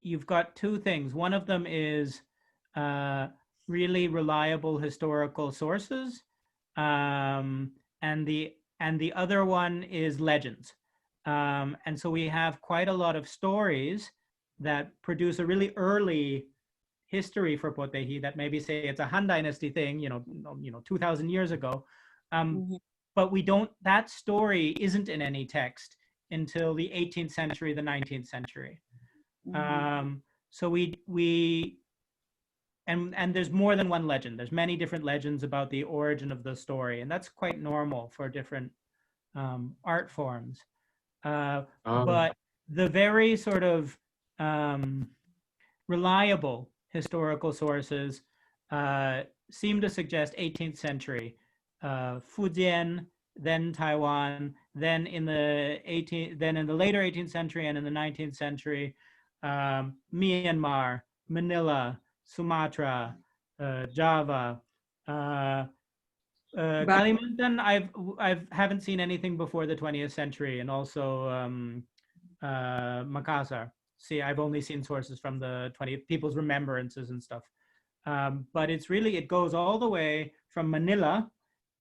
you've got two things. One of them is really reliable historical sources, um, and the other one is legends. And so we have quite a lot of stories that produce a really early history for Potehi that maybe say it's a Han Dynasty thing, 2,000 years ago. But we don't, that story isn't in any text until the 18th century, the 19th century. So and there's more than one legend. There's many different legends about the origin of the story, and that's quite normal for different art forms. But the very sort of reliable historical sources seem to suggest 18th century, Fujian, then Taiwan, then in the later 18th century and in the 19th century, Myanmar, Manila, Sumatra, Java, Kalimantan. I haven't seen anything before the 20th century, and also Makassar. See, I've only seen sources from the 20th, people's remembrances and stuff. But it's really, it goes all the way from Manila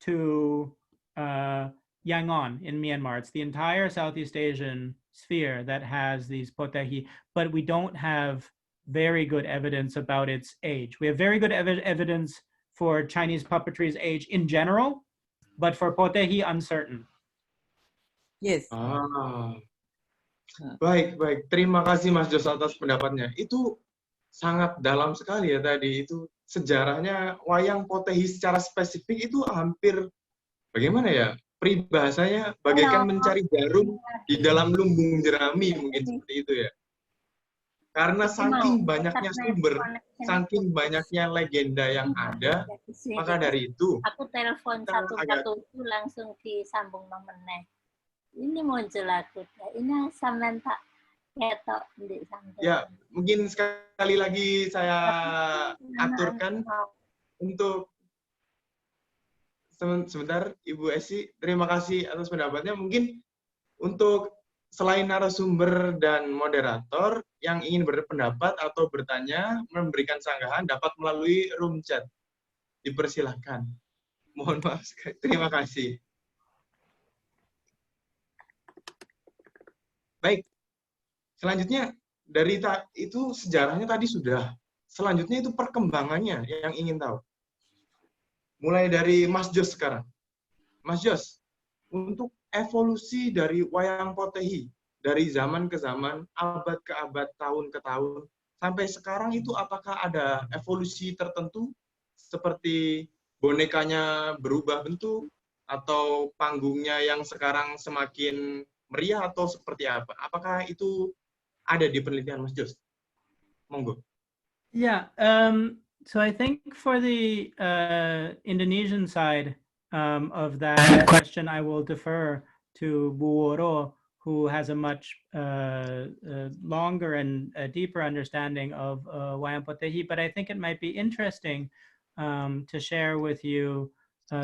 to Yangon in Myanmar. It's the entire Southeast Asian sphere that has these potehi, but we don't have very good evidence about its age. We have very good evidence for Chinese puppetry's age in general, but for potehi, uncertain. Yes. Baik. Terima kasih Mas Jos atas pendapatnya. Itu sangat dalam sekali ya tadi. Itu sejarahnya wayang potehi secara spesifik itu hampir bagaimana ya? Peribahasanya bagaikan mencari jarum di dalam lumbung jerami, mungkin seperti itu ya. Karena saking banyaknya sumber, saking banyaknya legenda yang ada, maka dari itu aku telepon satu-satu itu langsung disambung nomornya. Ini muncul aku. Ini sampean tak ketok di sampean. Ya, mungkin sekali lagi saya aturkan untuk sebentar Ibu Esi, terima kasih atas pendapatnya. Mungkin untuk selain narasumber dan moderator yang ingin berpendapat atau bertanya, memberikan sanggahan dapat melalui room chat. Dipersilahkan. Mohon maaf, terima kasih. Baik, selanjutnya dari itu sejarahnya tadi sudah. Selanjutnya itu perkembangannya yang ingin tahu. Mulai dari Mas Jos sekarang. Mas Jos, untuk evolusi dari wayang potehi dari zaman ke zaman, abad ke abad, tahun ke tahun, sampai sekarang itu apakah ada evolusi tertentu seperti bonekanya berubah bentuk atau panggungnya yang sekarang semakin meriah atau seperti apa? Apakah itu ada di penelitian Mas Jos? Monggo. Yeah, so I think for the Indonesian side of that question, I will defer to Bu Woro, who has a much longer and deeper understanding of wayang potehi. But I think it might be interesting to share with you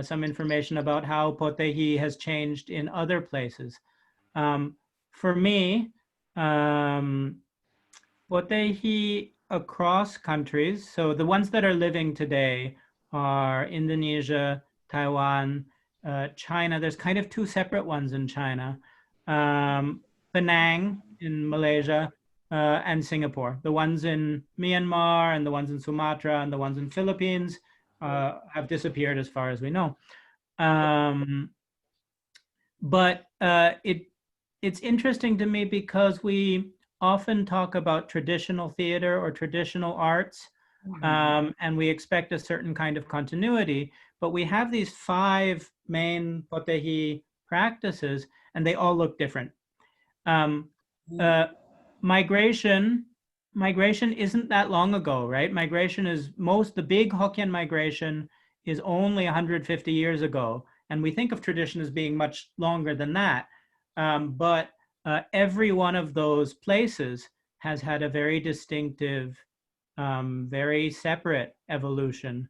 some information about how potehi has changed in other places. For me, potehi across countries, so the ones that are living today are Indonesia, Taiwan, China. There's kind of two separate ones in China. Penang in Malaysia, and Singapore. The ones in Myanmar and the ones in Sumatra and the ones in Philippines have disappeared as far as we know. But it's interesting to me because we often talk about traditional theater or traditional arts, and we expect a certain kind of continuity, but we have these 5 main potehi practices, and they all look different. Migration isn't that long ago, right? Migration is the big Hokkien migration is only 150 years ago, and we think of tradition as being much longer than that. But every one of those places has had a very distinctive, very separate evolution,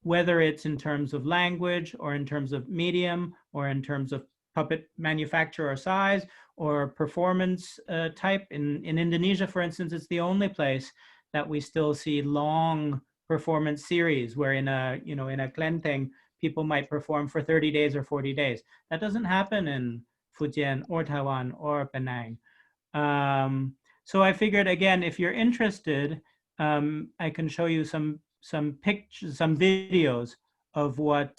whether it's in terms of language or in terms of medium or in terms of puppet manufacturer or size or performance type. In Indonesia, for instance, it's the only place that we still see long performance series where in a kelenteng, people might perform for 30 days or 40 days. That doesn't happen in Fujian or Taiwan or Penang. So I figured, again, if you're interested, I can show you some pictures, some videos of what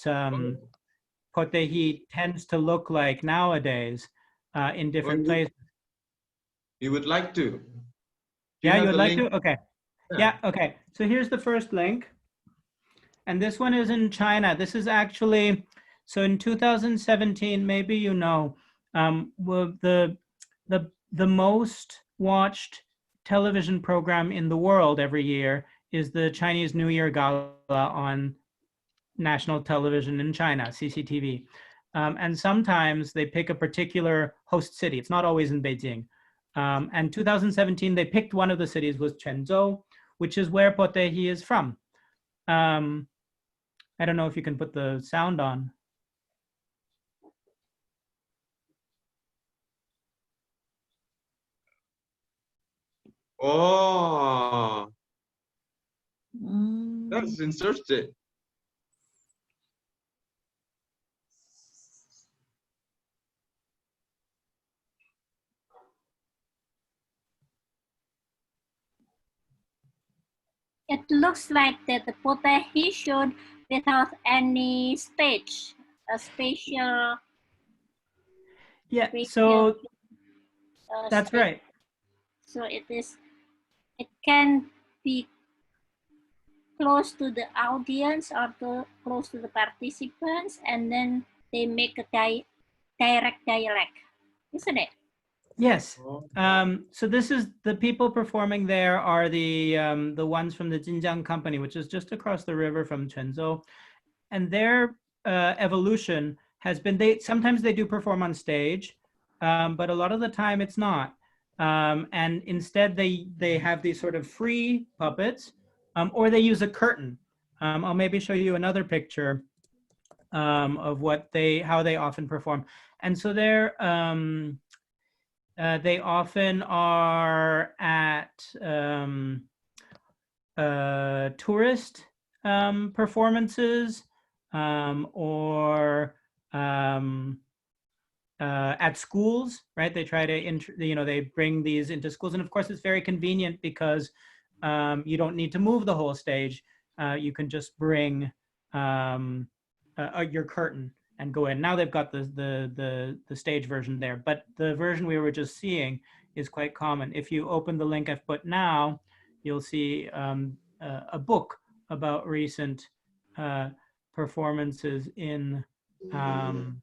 Potehi tends to look like nowadays in different places. You would like to? Yeah, you would like to? Okay. Yeah, okay. So here's the first link. And this one is in China. This is actually, so in 2017, maybe you know, the most watched television program in the world every year is the Chinese New Year Gala on national television in China, CCTV. And sometimes they pick a particular host city. It's not always in Beijing. And 2017, they picked one of the cities was Quanzhou, which is where Potehi is from. I don't know if you can put the sound on. Oh, that's interesting. It looks like that the Potehi showed without any stage, a special. Yeah, so that's stage. right. So it can be close to the audience or close to the participants, and then they make a direct dialect, isn't it? Yes. So this is the people performing there are the ones from the Jinjiang Company, which is just across the river from Quanzhou, and their evolution has been sometimes they do perform on stage, but a lot of the time it's not. And instead they have these sort of free puppets, or they use a curtain. I'll maybe show you another picture of how they often perform. And so they often are at tourist performances or at schools, right? They try to, they bring these into schools. And of course, it's very convenient because you don't need to move the whole stage. You can just bring your curtain and go in. Now they've got the stage version there, but the version we were just seeing is quite common. If you open the link I've put now, you'll see a book about recent performances in Fujian,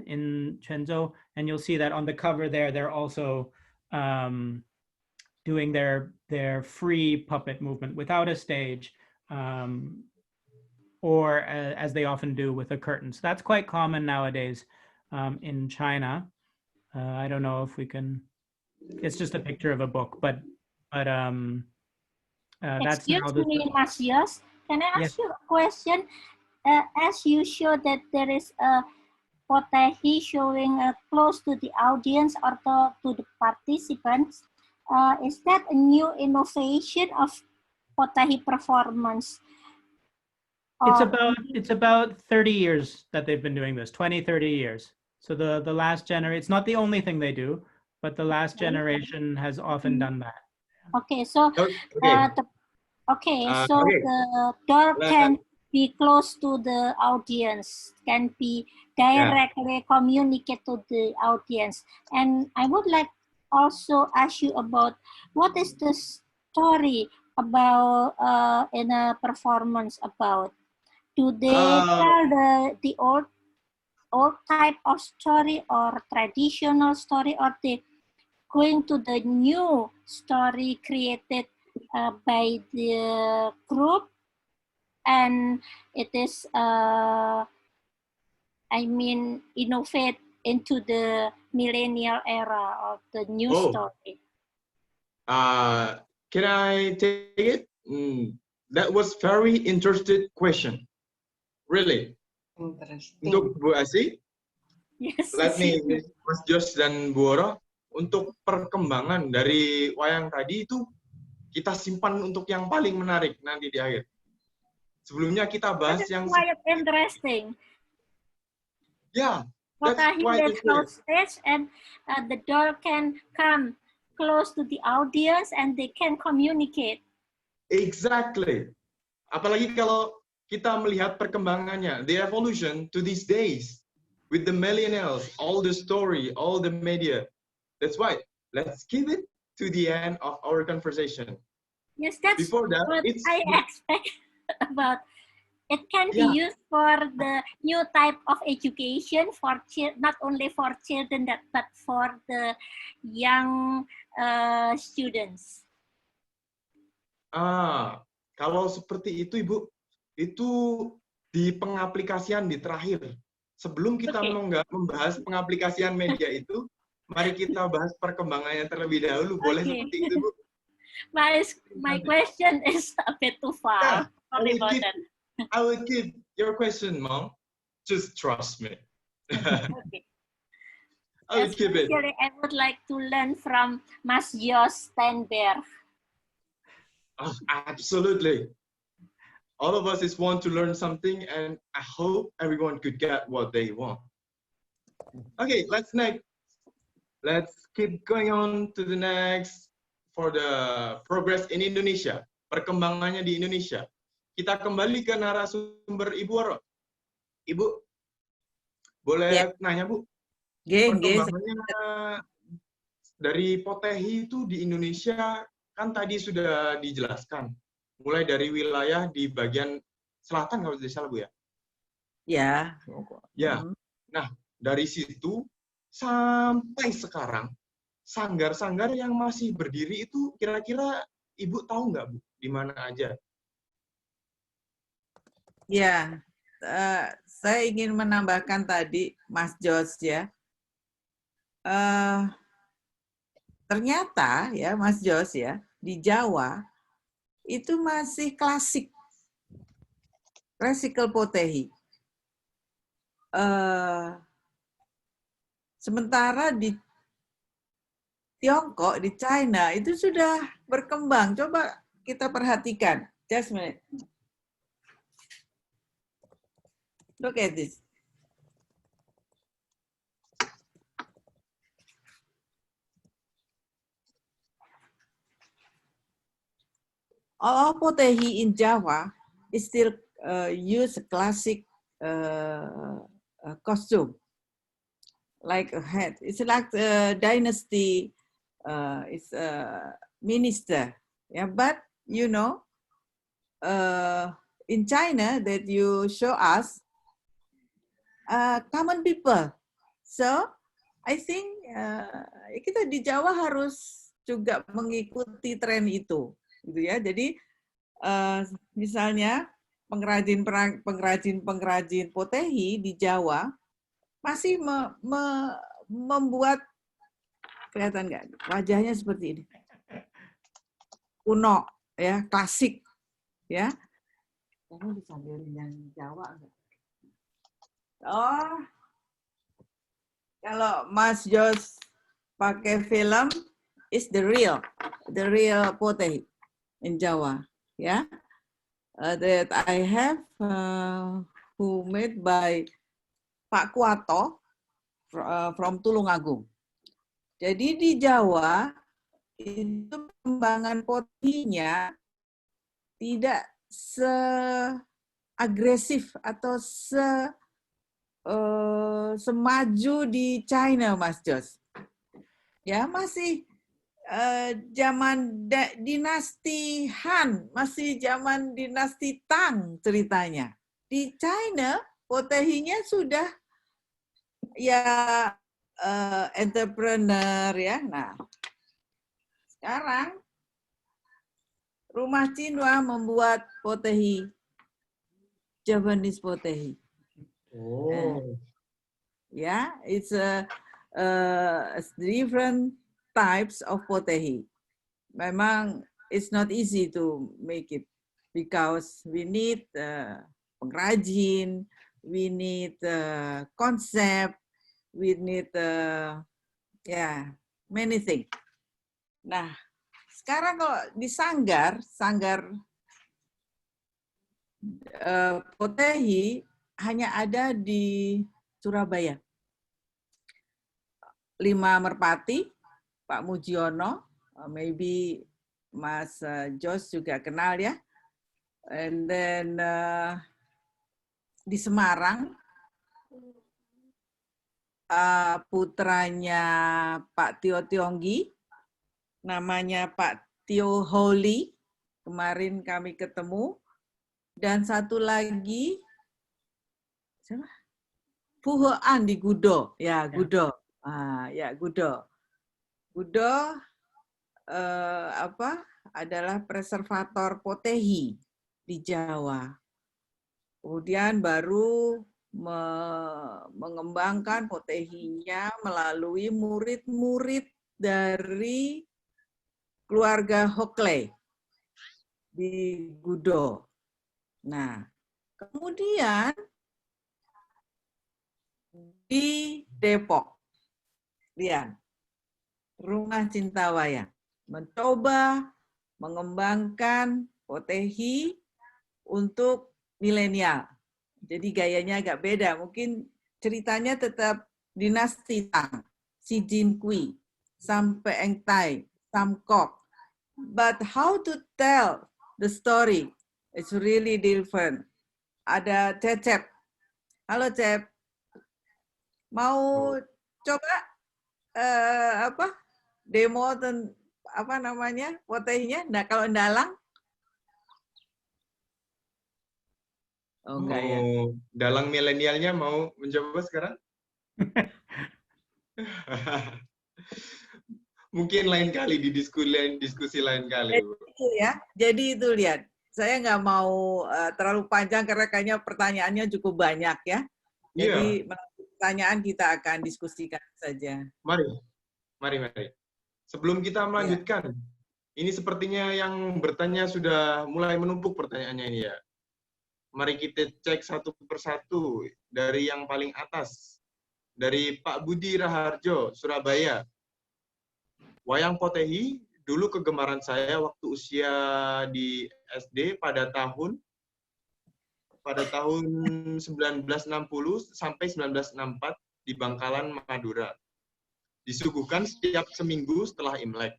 in Quanzhou, and you'll see that on the cover there, they're also doing their free puppet movement without a stage, or as they often do with a curtain. So that's quite common nowadays in China. I don't know if we can, it's just a picture of a book, but that's now Excuse me, Masios, can I ask you a question? As you show that there is a Potehi showing close to the audience or to the participants, is that a new innovation of Potehi performance? It's about 30 years that they've been doing this, 20, 30 years. So the last generation, it's not the only thing they do, but the last generation has often done that. Okay, so the door can be close to the audience, can be directly communicate to the audience. And I would like also ask you about what is the story about in a performance about? Do they tell the old type of story or traditional story, or they going to the new story created by the group, and it is innovate into the millennial era of the new story? Can I take it? That was very interesting question. Really. Interesting. Untuk Bu Asi, Yes. let me, Mas Jos dan Bu Oro, untuk perkembangan dari wayang tadi itu kita simpan untuk yang paling menarik nanti di akhir. Sebelumnya kita bahas That's yang quite interesting. ya, that's Potahi quite that interesting. house stage and the doll can come close to the audience and they can communicate. Exactly. Apalagi kalau kita melihat perkembangannya, the evolution to these days with the millennials, all the story, all the media. That's why let's keep it to the end of our conversation. Yes, that's Before that, what it's I expect about. It can be Yeah. used for the new type of education for not only for children but for the young students. Kalau seperti itu Ibu, itu di pengaplikasian di terakhir. Sebelum kita Okay. membahas pengaplikasian media itu, mari kita bahas perkembangannya terlebih dahulu. Boleh Okay. seperti itu, Bu? My question is a bit too far. Sorry about that. I will keep your question, Mom. Just trust me. Okay. I will keep it. Especially, I would like to learn from Mas Jos Steinberg. Oh, absolutely. All of us is want to learn something, and I hope everyone could get what they want. Okay, let's keep going on to the next for the progress in Indonesia. Perkembangannya di Indonesia. Kita kembali ke narasumber Ibu Oro. Ibu, boleh nanya Bu? Perkembangannya dari Potehi itu di Indonesia kan tadi sudah dijelaskan. Mulai dari wilayah di bagian selatan kalau tidak salah Bu ya? Ya. Ya. Nah, dari situ sampai sekarang sanggar-sanggar yang masih berdiri itu kira-kira Ibu tahu nggak Bu di mana aja? Ya, saya ingin menambahkan tadi Mas Jos ya. Ternyata ya Mas Jos ya, di Jawa itu masih klasik. Classical Potehi. Sementara di Tiongkok, di China itu sudah berkembang. Coba kita perhatikan. Just a minute. Look at this. All Potehi in Java is still use classic costume, like a hat. It's like a dynasty. It's a minister. Yeah, but you know, in China that you show us. Common people. So, I think kita di Jawa harus juga mengikuti tren itu, gitu ya. Jadi, misalnya pengrajin Potehi di Jawa masih membuat, kelihatan nggak? Wajahnya seperti ini, kuno, ya, klasik, ya. Kamu bisa ambil yang Jawa nggak? Oh, kalau Mas Jos pakai film, is the real Potehi in Jawa, ya. That I have who made by Pak Kuato from Tulungagung. Jadi di Jawa itu perkembangan Potehinya tidak seagresif atau semaju di China, Mas Jos. Ya, masih zaman dinasti Han, masih zaman dinasti Tang ceritanya. Di China, Potehinya sudah ya entrepreneur ya. Nah, sekarang Rumah Cinwa membuat Potehi, Japanese Potehi. Oh. Yeah, it's different types of Potehi. Memang it's not easy to make it because we need pengrajin, we need concept, we need many things. Nah, sekarang kalau di sanggar Potehi hanya ada di Surabaya. 5 merpati, Pak Mujiono, maybe Mas Jos juga kenal ya. And then di Semarang, putranya Pak Tio Tionggi, namanya Pak Tio Holi, kemarin kami ketemu. Dan satu lagi, siapa? Puhoan di Gudo, ya Gudo. Gudo. Gudo adalah preservator Potehi di Jawa. Kemudian baru mengembangkan Potehinya melalui murid-murid dari keluarga Hokley di Gudo. Nah, kemudian di Depok, lihat, Rumah Cintawayang mencoba mengembangkan Potehi untuk milenial. Jadi gayanya agak beda, mungkin ceritanya tetap dinasti Tang, Si Jin Kui, sampai Eng Tai, Sam Kok. But how to tell the story? It's really different. Ada Cecep. Halo Cep. Mau coba demo Potehinya? Nah, kalau Dalang? Oh, enggak ya. Dalang milenialnya mau mencoba sekarang? Mungkin lain kali di diskusi lain kali. Jadi itu lihat. Saya nggak mau terlalu panjang karena kayaknya pertanyaannya cukup banyak ya. Jadi pertanyaan kita akan diskusikan saja. Mari. Sebelum kita melanjutkan, ini sepertinya yang bertanya sudah mulai menumpuk pertanyaannya ini ya. Mari kita cek satu persatu dari yang paling atas. Dari Pak Budi Raharjo, Surabaya. Wayang Potehi dulu kegemaran saya waktu usia di SD pada tahun 1960 sampai 1964 di Bangkalan, Madura. Disuguhkan setiap seminggu setelah Imlek.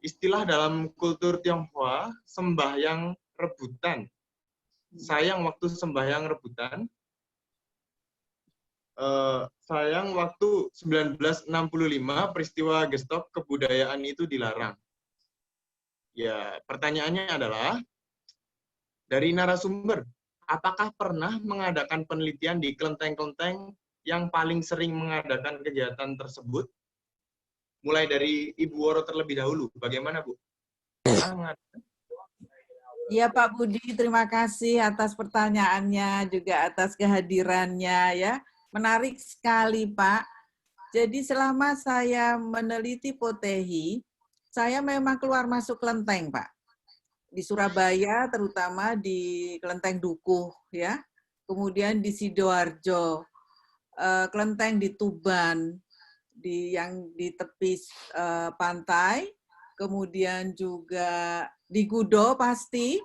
Istilah dalam kultur Tionghoa, sembahyang rebutan. Sayang waktu sembahyang rebutan, waktu 1965 peristiwa gestok kebudayaan itu dilarang. Ya, pertanyaannya adalah, dari narasumber, apakah pernah mengadakan penelitian di kelenteng-kelenteng yang paling sering mengadakan kegiatan tersebut? Mulai dari Ibu Woro terlebih dahulu. Bagaimana, Bu? Iya Pak Budi, terima kasih atas pertanyaannya, juga atas kehadirannya ya. Menarik sekali Pak. Jadi selama saya meneliti Potehi, saya memang keluar masuk kelenteng Pak. Di Surabaya, terutama di Kelenteng Dukuh ya. Kemudian di Sidoarjo, kelenteng di Tuban, yang di tepi pantai, kemudian juga di Gudo pasti,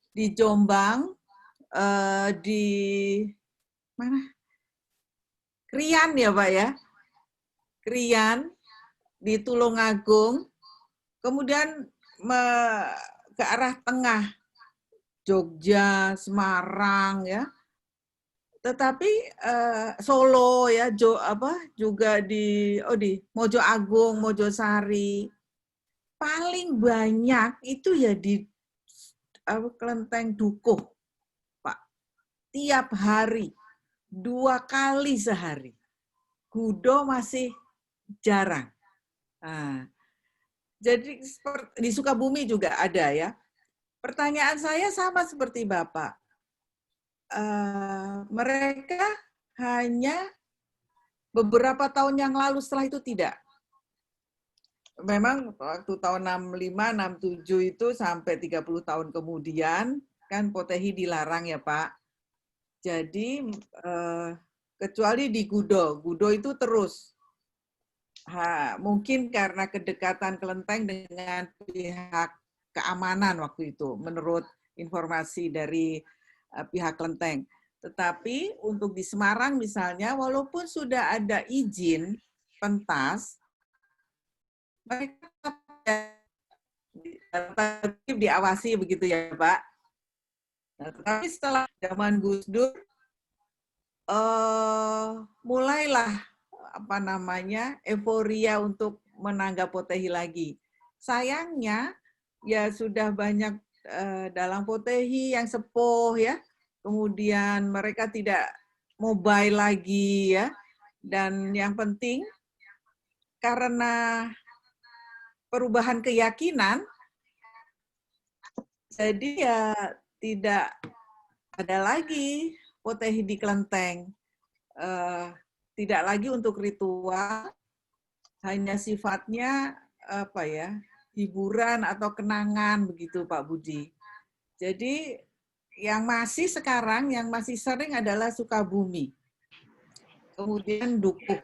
di Jombang, di mana? Krian ya Pak ya, Krian, di Tulungagung, kemudian ke arah tengah, Jogja, Semarang ya. Tetapi Solo ya, juga di Mojo Agung, Mojosari. Paling banyak itu ya di Kelenteng Dukuh, Pak. Tiap hari, 2 kali sehari. Gudo masih jarang. Nah, jadi di Sukabumi juga ada ya. Pertanyaan saya sama seperti Bapak. Mereka hanya beberapa tahun yang lalu, setelah itu tidak. Memang waktu tahun 65, 67 itu sampai 30 tahun kemudian, kan Potehi dilarang ya Pak. Jadi kecuali di Gudo itu terus. Mungkin karena kedekatan kelenteng dengan pihak keamanan waktu itu, menurut informasi dari pihak kelenteng. Tetapi untuk di Semarang misalnya, walaupun sudah ada izin pentas, mereka diawasi begitu ya, Pak. Nah, tetapi setelah zaman Gus Dur, mulailah euforia untuk menanggap Potehi lagi. Sayangnya ya sudah banyak dalang Potehi yang sepuh ya, kemudian mereka tidak mobile lagi ya, dan yang penting karena perubahan keyakinan, jadi ya tidak ada lagi Potehi di kelenteng. Tidak lagi untuk ritual, hanya sifatnya hiburan atau kenangan begitu Pak Budi. Jadi yang masih sekarang, yang masih sering adalah Sukabumi. Kemudian Dukuh,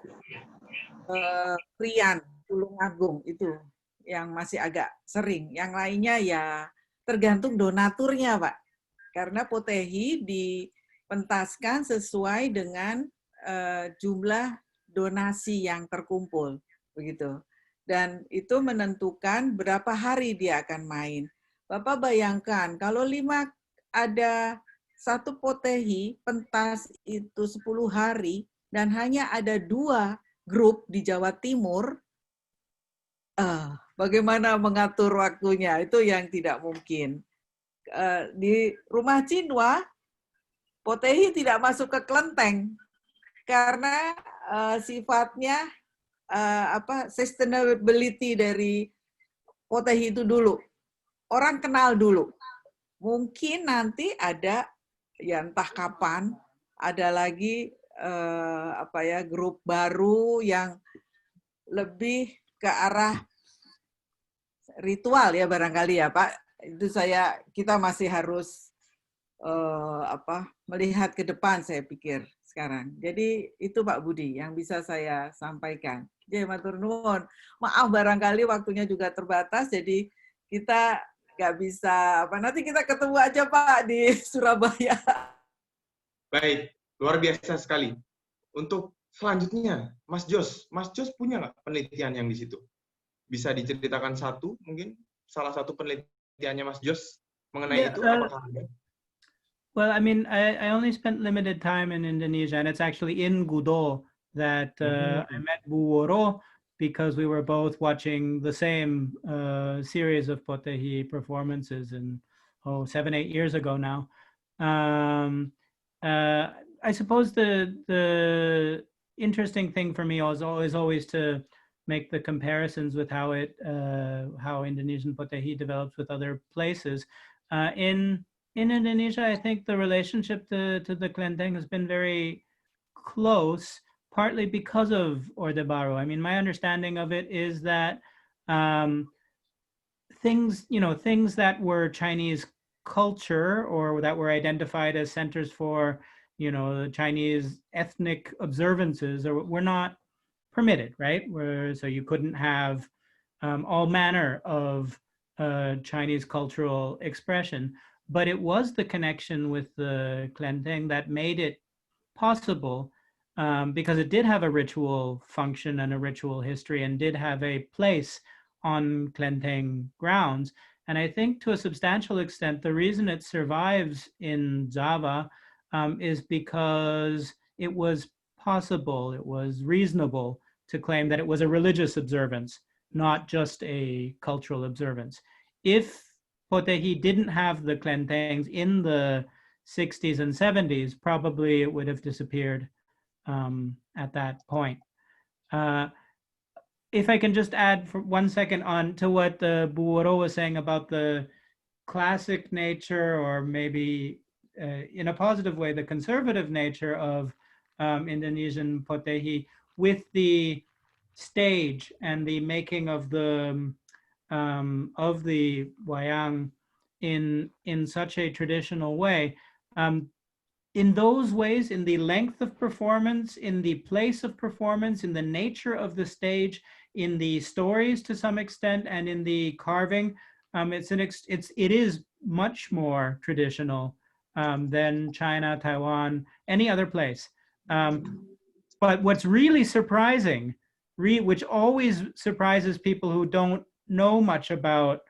Prian, Tulungagung itu yang masih agak sering. Yang lainnya ya tergantung donaturnya Pak. Karena Potehi dipentaskan sesuai dengan jumlah donasi yang terkumpul begitu, dan itu menentukan berapa hari dia akan main. Bapak bayangkan kalau ada satu Potehi pentas itu 10 hari dan hanya ada 2 grup di Jawa Timur, bagaimana mengatur waktunya, itu yang tidak mungkin. Di Rumah Cinwa Potehi tidak masuk ke kelenteng karena sifatnya sustainability dari Potehi itu dulu. Orang kenal dulu. Mungkin nanti ada ya entah kapan ada lagi grup baru yang lebih ke arah ritual ya barangkali ya Pak. Itu kita masih harus melihat ke depan saya pikir sekarang. Jadi itu Pak Budi yang bisa saya sampaikan. Jadi matur nuwun. Maaf barangkali waktunya juga terbatas, jadi kita nggak bisa nanti kita ketemu aja Pak di Surabaya. Baik, luar biasa sekali. Untuk selanjutnya, Mas Jos punya nggak penelitian yang di situ? Bisa diceritakan mungkin salah satu penelitiannya Mas Jos mengenai itu, apakah ada? Well, I mean, I only spent limited time in Indonesia, and it's actually in Gudo that I met Bu Woro, because we were both watching the same series of Potehi performances 7-8 years ago now. I suppose the interesting thing for me is always to make the comparisons with how Indonesian Potehi develops with other places. In Indonesia, I think the relationship to the kelenteng has been very close, partly because of Orde Baru. I mean, my understanding of it is that things that were Chinese culture or that were identified as centers for, the Chinese ethnic observances were not permitted, right? So you couldn't have all manner of Chinese cultural expression. But it was the connection with the kelenteng that made it possible, because it did have a ritual function and a ritual history and did have a place on kelenteng grounds. And I think to a substantial extent, the reason it survives in Java is because it was possible, it was reasonable to claim that it was a religious observance, not just a cultural observance. If Potehi didn't have the kelentengs in the 60s and 70s, probably it would have disappeared at that point. If I can just add for 1 second on to what Bu Woro was saying about the classic nature, or maybe in a positive way, the conservative nature of Indonesian Potehi, with the stage and the making of the wayang in such a traditional way, in those ways, in the length of performance, in the place of performance, in the nature of the stage, in the stories to some extent, and in the carving, it is much more traditional than China, Taiwan, any other place. But what's really surprising, which always surprises people who don't know much about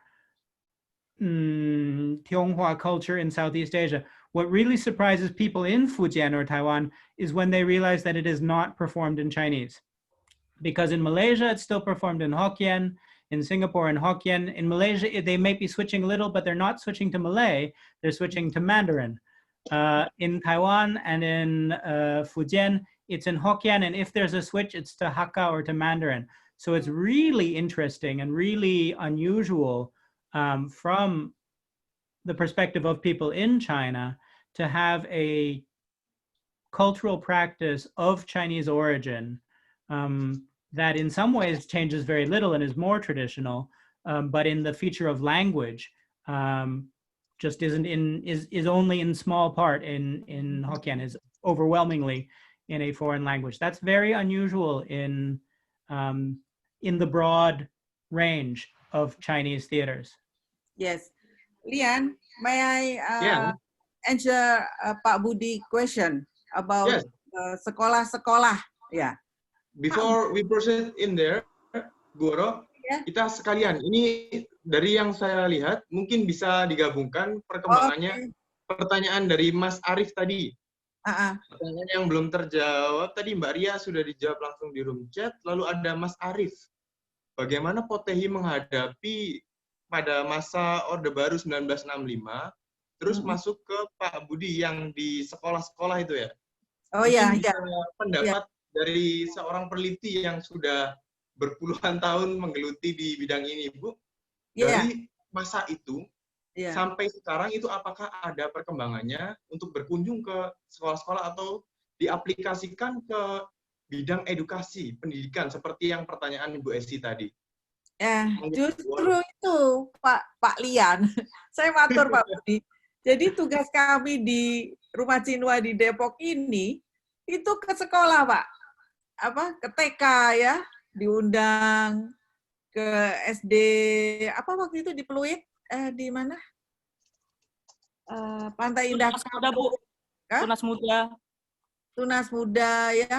Tionghoa culture in Southeast Asia, what really surprises people in Fujian or Taiwan is when they realize that it is not performed in Chinese. Because in Malaysia, it's still performed in Hokkien, in Singapore in Hokkien. In Malaysia, they may be switching a little, but they're not switching to Malay, they're switching to Mandarin. In Taiwan and in Fujian, it's in Hokkien, and if there's a switch, it's to Hakka or to Mandarin. So it's really interesting and really unusual from the perspective of people in China to have a cultural practice of Chinese origin that in some ways changes very little and is more traditional, but in the feature of language just is only in small part in Hokkien, is overwhelmingly in a foreign language. That's very unusual in the broad range of Chinese theaters. Yes. Lian, may I Yeah. answer Pak Budi question about Yes. sekolah-sekolah? Yeah. Before we proceed in there, Guru, Yeah. kita sekalian, ini dari yang saya lihat, mungkin bisa digabungkan perkembangannya, pertanyaan dari Mas Arief tadi. Pertanyaan yang belum terjawab, tadi Mbak Ria sudah dijawab langsung di room chat, lalu ada Mas Arief. Bagaimana Potehi menghadapi pada masa Orde Baru 1965, terus masuk ke Pak Budi yang di sekolah-sekolah itu ya? Oh iya, iya. Pendapat dari seorang peneliti yang sudah berpuluhan tahun menggeluti di bidang ini, Bu. Dari masa itu sampai sekarang itu apakah ada perkembangannya untuk berkunjung ke sekolah-sekolah atau diaplikasikan ke bidang edukasi, pendidikan seperti yang pertanyaan Bu Esi tadi? Justru itu Pak Lian. Saya matur Pak Budi. Jadi tugas kami di Rumah Cinwa di Depok ini itu ke sekolah, Pak. Ke TK ya, diundang ke SD waktu itu di Pluit, di mana? Pantai Indah Tunas Muda, Bu. Tunas Muda. Tunas Muda ya.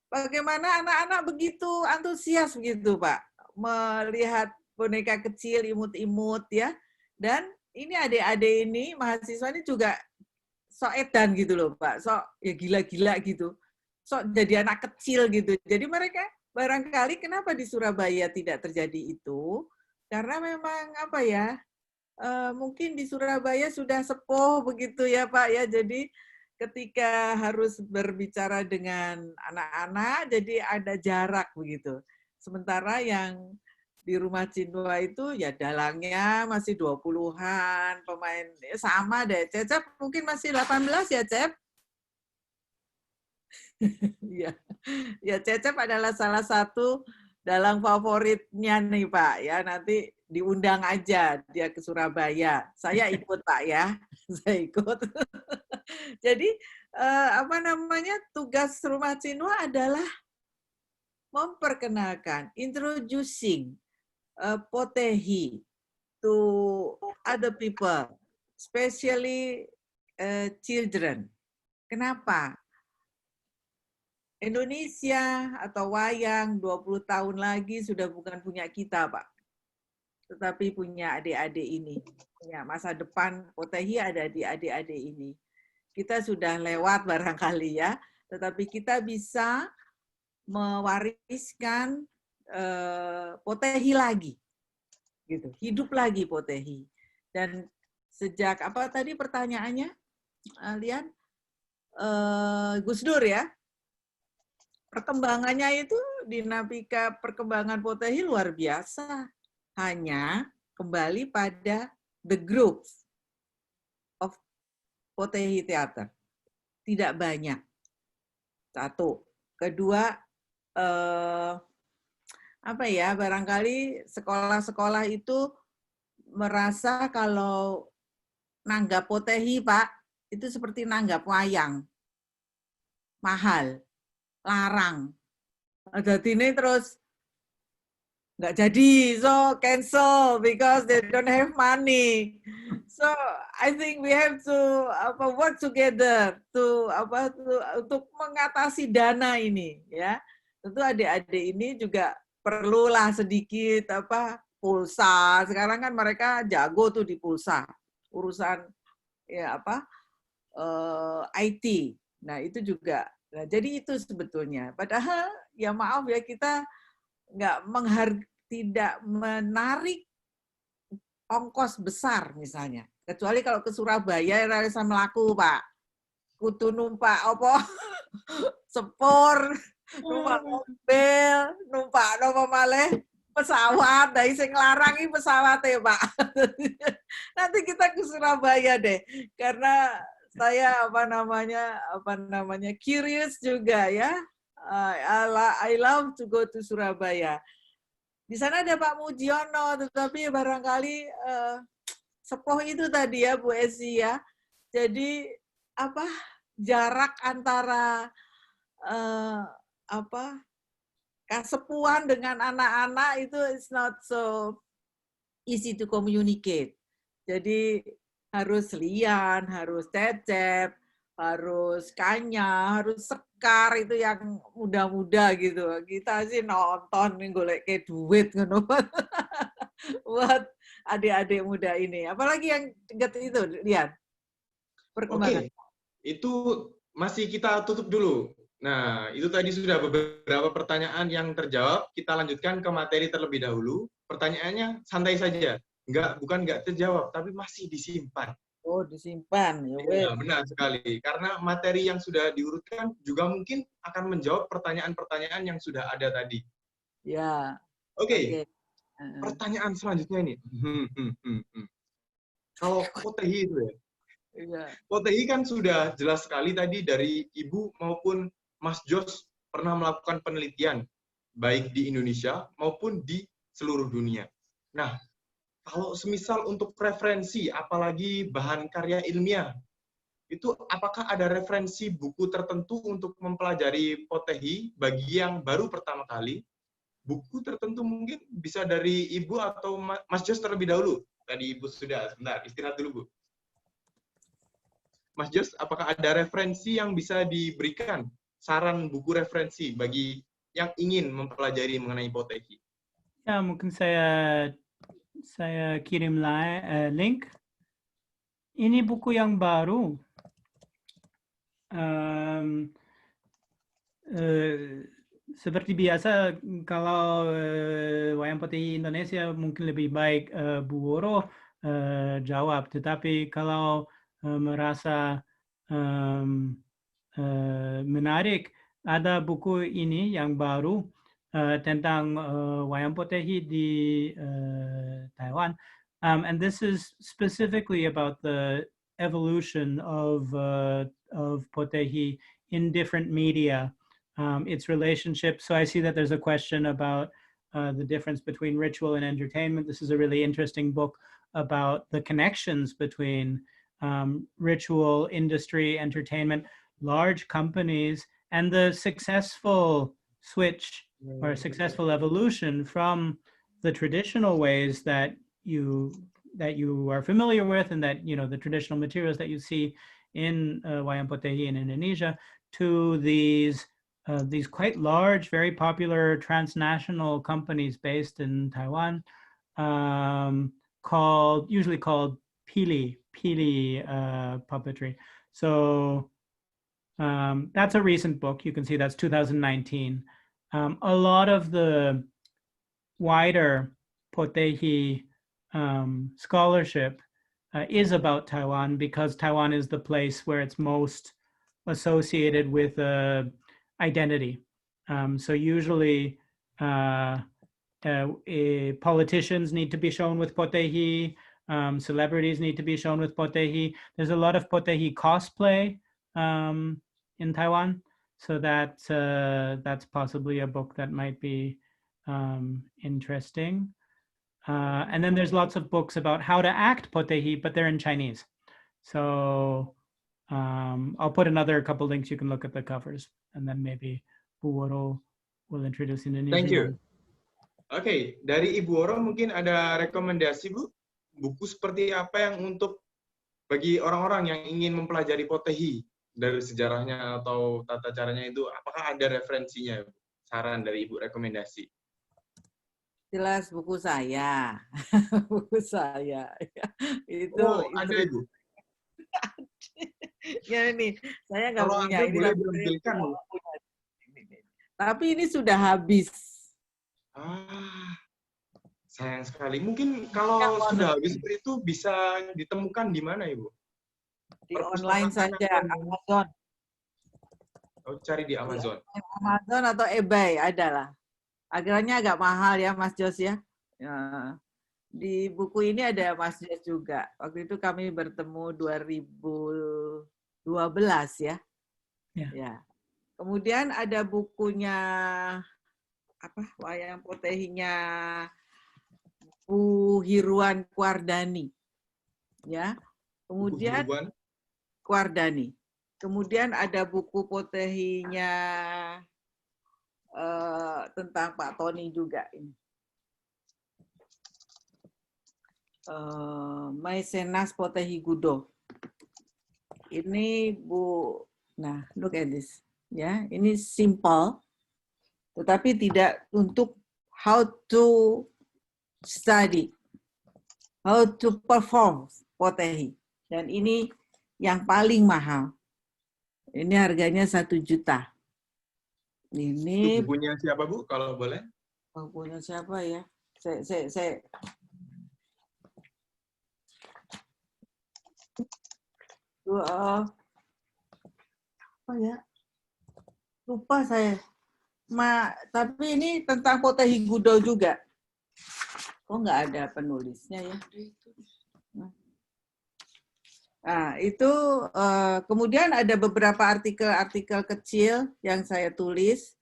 Bagaimana anak-anak begitu antusias begitu, Pak, melihat boneka kecil imut-imut ya. Dan ini adik-adik ini, mahasiswa ini juga sok edan gitu loh, Pak. Sok ya gila-gila gitu. Sok jadi anak kecil gitu. Jadi mereka barangkali kenapa di Surabaya tidak terjadi itu? Karena memang mungkin di Surabaya sudah sepuh begitu ya, Pak ya. Jadi ketika harus berbicara dengan anak-anak, jadi ada jarak begitu. Sementara yang di Rumah Cinwa itu ya dalangnya masih 20-an, pemain sama deh. Cecep mungkin masih 18 ya, Cep? Ya, Cecep adalah salah satu dalang favoritnya nih, Pak. Ya, nanti diundang aja dia ke Surabaya. Saya ikut, Pak ya. Saya ikut. Jadi tugas Rumah Cinwa adalah memperkenalkan, introducing Potehi to other people, especially children. Kenapa? Indonesia atau wayang 20 tahun lagi sudah bukan punya kita, Pak. Tetapi punya adik-adik ini. Punya masa depan Potehi ada di adik-adik ini. Kita sudah lewat barangkali ya, tetapi kita bisa mewariskan Potehi lagi. Gitu. Hidup lagi Potehi. Dan sejak tadi pertanyaannya? Lian? Gus Dur ya? Perkembangannya itu dinamika perkembangan Potehi luar biasa. Hanya kembali pada the groups of Potehi Theater. Tidak banyak. Satu. Kedua, barangkali sekolah-sekolah itu merasa kalau nanggap Potehi, Pak, itu seperti nanggap wayang. Mahal, larang. Jadi ini terus nggak jadi, so cancel because they don't have money. So I think we have to work together untuk mengatasi dana ini, ya. Tentu adik-adik ini juga perlulah sedikit pulsa. Sekarang kan mereka jago tuh di pulsa, urusan ya IT. Nah itu juga. Nah, jadi itu sebetulnya. Padahal ya maaf ya kita tidak menarik ongkos besar misalnya. Kecuali kalau ke Surabaya rasa melaku, Pak. Kudu numpak sepur, numpak mobil, numpak malih pesawat. Nah, sing larang iki pesawat ya, Pak. Nanti kita ke Surabaya deh. Karena saya curious juga ya. I love to go to Surabaya. Di sana ada Pak Mujiono, tetapi barangkali sepuh itu tadi ya Bu Esi ya. Jadi jarak antara kasepuhan dengan anak-anak itu is not so easy to communicate. Jadi harus lian, harus cecep, harus kanya, harus sekar, itu yang muda-muda gitu. Kita sih nonton golek ke duit ngono. Buat adik-adik muda ini. Apalagi yang itu, lihat perkembangan. Oke, itu masih kita tutup dulu. Nah, itu tadi sudah beberapa pertanyaan yang terjawab. Kita lanjutkan ke materi terlebih dahulu. Pertanyaannya santai saja. Bukan nggak terjawab, tapi masih disimpan. Oh, disimpan. Ya, benar sekali. Karena materi yang sudah diurutkan juga mungkin akan menjawab pertanyaan-pertanyaan yang sudah ada tadi. Ya. Oke. Pertanyaan selanjutnya ini. Kalau Potehi itu ya. Potehi kan sudah jelas sekali tadi dari Ibu maupun Mas Jos pernah melakukan penelitian baik di Indonesia maupun di seluruh dunia. Nah, kalau semisal untuk referensi, apalagi bahan karya ilmiah, itu apakah ada referensi buku tertentu untuk mempelajari Potehi bagi yang baru pertama kali? Buku tertentu mungkin bisa dari Ibu atau Mas Jos terlebih dahulu. Tadi Ibu sudah, sebentar, istirahat dulu Bu. Mas Jos, apakah ada referensi yang bisa diberikan? Saran buku referensi bagi yang ingin mempelajari mengenai Potehi? Ya, mungkin saya kirim link. Ini buku yang baru. Seperti biasa, kalau wayang Potehi Indonesia mungkin lebih baik Bu Woro jawab. Tetapi kalau merasa menarik, ada buku ini yang baru tentang wayang Potehi di Taiwan. And this is specifically about the evolution of Potehi in different media, its relationship. So I see that there's a question about the difference between ritual and entertainment. This is a really interesting book about the connections between ritual, industry, entertainment, large companies, and the successful switch or successful evolution from the traditional ways that you are familiar with, and that the traditional materials that you see in wayang Potehi in Indonesia, to these quite large, very popular transnational companies based in Taiwan, usually called Pili puppetry. So that's a recent book. You can see that's 2019. A lot of the wider Potehi scholarship is about Taiwan, because Taiwan is the place where it's most associated with identity. So usually politicians need to be shown with Potehi, celebrities need to be shown with Potehi. There's a lot of Potehi cosplay in Taiwan, so that's possibly a book that might be interesting. And then there's lots of books about how to act Potehi, but they're in Chinese. So I'll put another couple links. You can look at the covers, and then maybe Bu Woro will introduce Indonesian. Thank you. one. Oke, dari Ibu Woro mungkin ada rekomendasi, Bu? Buku seperti apa yang untuk bagi orang-orang yang ingin mempelajari Potehi dari sejarahnya atau tata caranya itu, apakah ada referensinya, Bu? Saran dari Ibu, rekomendasi. Jelas buku saya. Buku saya. Itu, Ada Ibu. Ya ini, saya nggak Kalau punya. Anda Ini boleh tapi ditampilkan, Bu. Tapi ini sudah habis. Sayang sekali. Mungkin kalau sudah habis seperti itu bisa ditemukan di mana, Ibu? Di online saja, Amazon. Oh, cari di Amazon. Amazon atau eBay adalah. Harganya agak mahal ya, Mas Jos ya. Di buku ini ada Mas Jos juga. Waktu itu kami bertemu 2012 ya. Ya. Kemudian ada bukunya Wayang Potehinya Bu Hiruan Kwardani. Ya. Kemudian Kwardani. Kemudian ada buku Potehinya tentang Pak Tony juga ini. Maisenas Potehi Gudo. Ini Bu, nah look at this. Ya, ini simple, tetapi tidak untuk how to study, how to perform Potehi. Dan ini yang paling mahal. Ini harganya 1 juta. Ini itu bukunya siapa, Bu, kalau boleh? Bukunya siapa ya? Saya apa ya? Lupa saya. Tapi ini tentang Potehi Gudo juga. Kok nggak ada penulisnya ya? Nah, itu kemudian ada beberapa artikel-artikel kecil yang saya tulis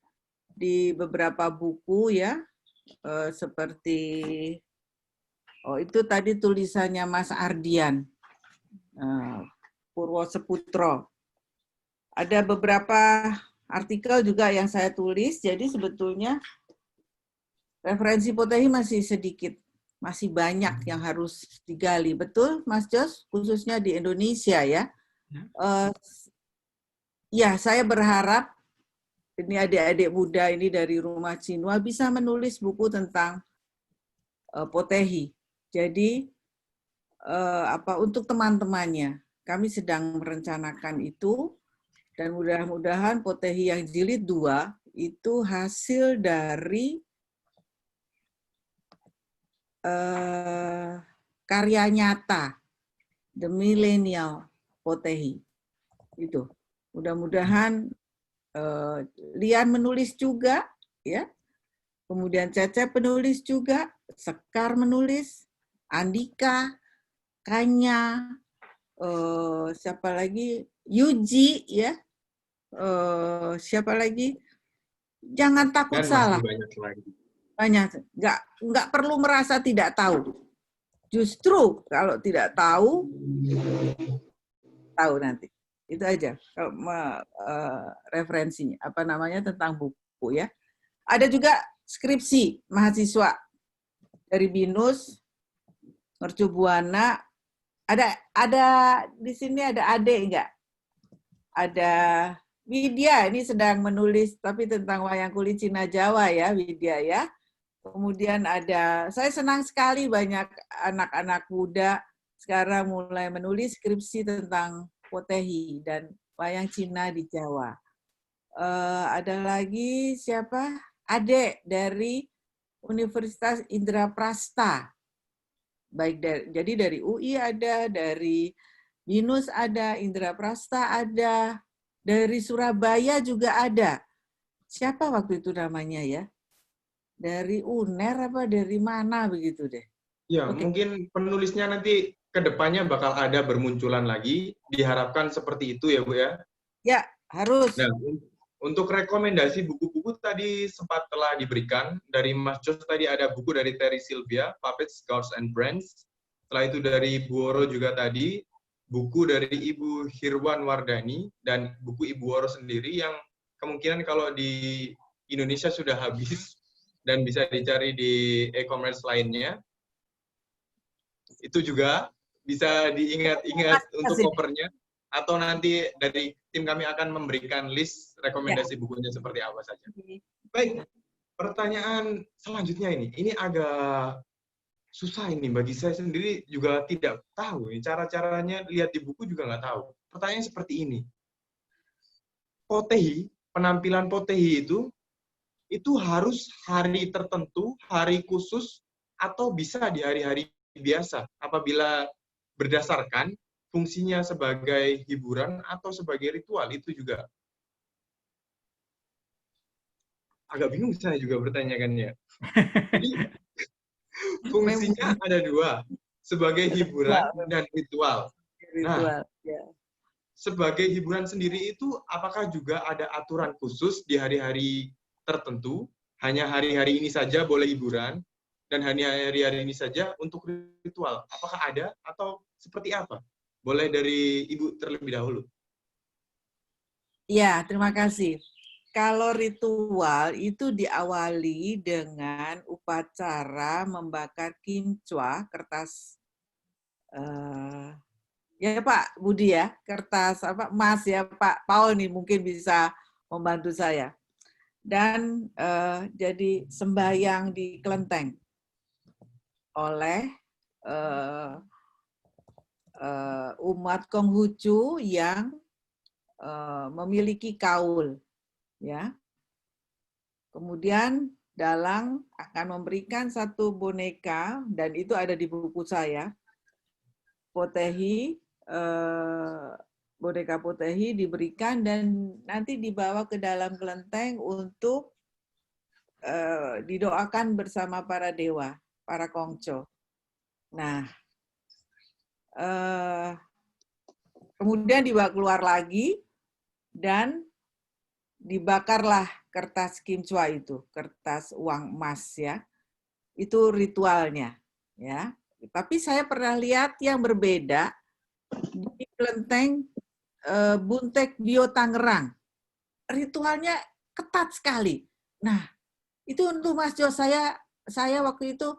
di beberapa buku ya, seperti itu tadi tulisannya Mas Ardian, Purwoseputro. Ada beberapa artikel juga yang saya tulis, jadi sebetulnya referensi Potehi masih sedikit. Masih banyak yang harus digali. Betul, Mas Jos? Khususnya di Indonesia ya. Ya, saya berharap ini adik-adik muda ini dari Rumah Cinwa bisa menulis buku tentang Potehi. Jadi, untuk teman-temannya, kami sedang merencanakan itu, dan mudah-mudahan Potehi yang jilid 2 itu hasil dari karya nyata The Millennial Potehi itu. Mudah-mudahan Lian menulis juga ya, kemudian Cecep penulis juga, Sekar menulis, Andika, Kanya, siapa lagi, Yuji ya, siapa lagi, jangan takut Dan salah. masih banyak lagi. Banyak, nggak perlu merasa tidak tahu. Justru kalau tidak tahu nanti. Itu aja kalau referensinya, tentang buku ya. Ada juga skripsi mahasiswa dari BINUS, Mercu Buana. Ada di sini ada Ade enggak? Ada Widya, ini sedang menulis tapi tentang wayang kulit Cina Jawa ya, Widya ya. Kemudian saya senang sekali banyak anak-anak muda sekarang mulai menulis skripsi tentang Potehi dan wayang Cina di Jawa. Ada lagi siapa? Ade dari Universitas Indraprasta. Jadi dari UI ada, dari BINUS ada, Indraprasta ada, dari Surabaya juga ada. Siapa waktu itu namanya ya? Dari UNER apa dari mana begitu deh? Ya, mungkin penulisnya nanti ke depannya bakal ada bermunculan lagi. Diharapkan seperti itu ya, Bu ya? Ya, harus. Nah, untuk rekomendasi buku-buku tadi sempat telah diberikan. Dari Mas Jos tadi ada buku dari Terry Sylvia, Puppets, Ghosts and Brands. Setelah itu dari Bu Woro juga tadi, buku dari Ibu Hirwan Wardani dan buku Ibu Woro sendiri yang kemungkinan kalau di Indonesia sudah habis dan bisa dicari di e-commerce lainnya. Itu juga bisa diingat-ingat untuk covernya, atau nanti dari tim kami akan memberikan list rekomendasi bukunya seperti apa saja. Baik, pertanyaan selanjutnya ini agak susah ini bagi saya sendiri, juga tidak tahu cara-caranya, lihat di buku juga nggak tahu. Pertanyaan seperti ini, Potehi, penampilan Potehi itu harus hari tertentu, hari khusus, atau bisa di hari-hari biasa apabila berdasarkan fungsinya sebagai hiburan atau sebagai ritual, itu juga agak bingung saya juga bertanyakannya. Jadi fungsinya ada dua, sebagai hiburan dan ritual. Nah, sebagai hiburan sendiri itu apakah juga ada aturan khusus di hari-hari tertentu, hanya hari-hari ini saja boleh hiburan, dan hanya hari-hari ini saja untuk ritual? Apakah ada atau seperti apa? Boleh dari Ibu terlebih dahulu. Ya, terima kasih. Kalau ritual itu diawali dengan upacara membakar kimchwa, kertas ya Pak Budi ya, kertas emas ya, Pak Paul nih mungkin bisa membantu saya. Dan jadi sembahyang di kelenteng oleh umat Konghucu yang memiliki kaul, ya. Kemudian Dalang akan memberikan satu boneka, dan itu ada di buku saya. Potehi, boneka Potehi diberikan dan nanti dibawa ke dalam kelenteng untuk didoakan bersama para dewa, para kongco. Nah, kemudian dibawa keluar lagi dan dibakarlah kertas kimchwa itu, kertas uang emas ya. Itu ritualnya ya. Tapi saya pernah lihat yang berbeda di kelenteng Buntek Bio Tangerang. Ritualnya ketat sekali. Nah, itu untuk Mas Jo, saya waktu itu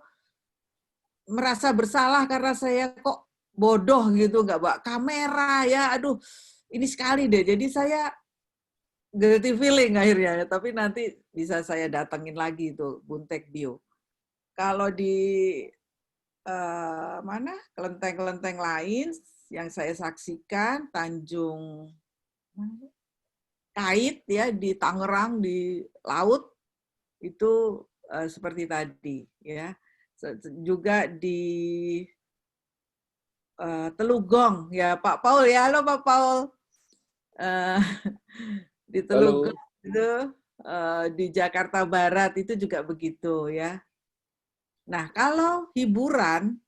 merasa bersalah karena saya kok bodoh gitu, nggak bawa kamera ya, aduh ini sekali deh. Jadi saya guilty feeling akhirnya, tapi nanti bisa saya datengin lagi itu Buntek Bio. Kalau di mana kelenteng-kelenteng lain yang saya saksikan, Tanjung Kait ya di Tangerang di laut itu seperti tadi ya. Juga di Telugong ya Pak Paul ya, halo Pak Paul. Di Telugong itu di Jakarta Barat itu juga begitu ya. Nah, kalau hiburan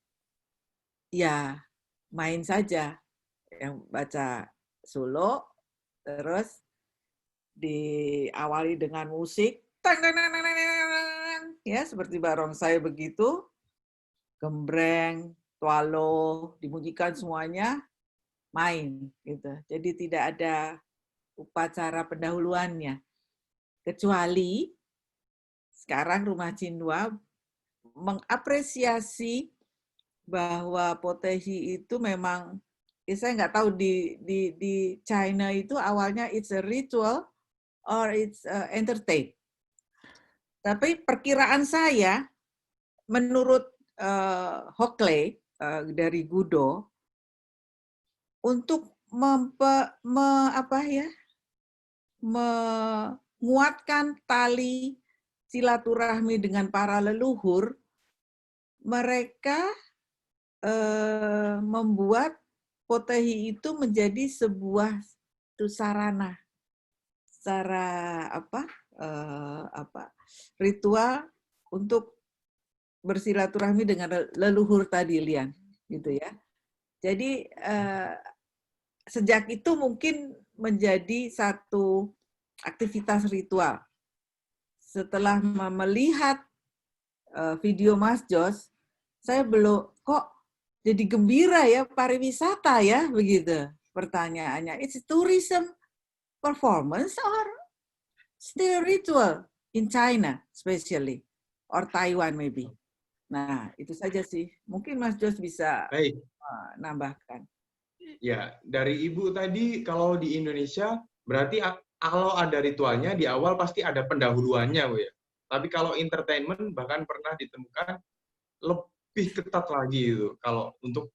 ya main saja, yang baca solo, terus diawali dengan musik, ya seperti barongsai begitu, gembreng, tualo, dibunyikan semuanya, main gitu. Jadi tidak ada upacara pendahuluannya, kecuali sekarang Rumah Cindua mengapresiasi bahwa Potehi itu memang, saya nggak tahu di China itu awalnya it's a ritual or it's entertain. Tapi perkiraan saya, menurut Hockley dari Gudo, untuk menguatkan tali silaturahmi dengan para leluhur, mereka membuat Potehi itu menjadi sebuah sarana, ritual untuk bersilaturahmi dengan leluhur tadi, Lian, gitu ya. Jadi sejak itu mungkin menjadi satu aktivitas ritual. Setelah melihat video Mas Jos, saya belum kok jadi gembira ya, pariwisata ya, begitu pertanyaannya. It's tourism performance or still ritual in China especially or Taiwan maybe. Nah, itu saja sih. Mungkin Mas Jos bisa Baik. nambahkan. Ya, dari Ibu tadi kalau di Indonesia berarti kalau ada ritualnya di awal pasti ada pendahuluannya, Bu ya. Tapi kalau entertainment bahkan pernah ditemukan lebih ketat lagi itu kalau untuk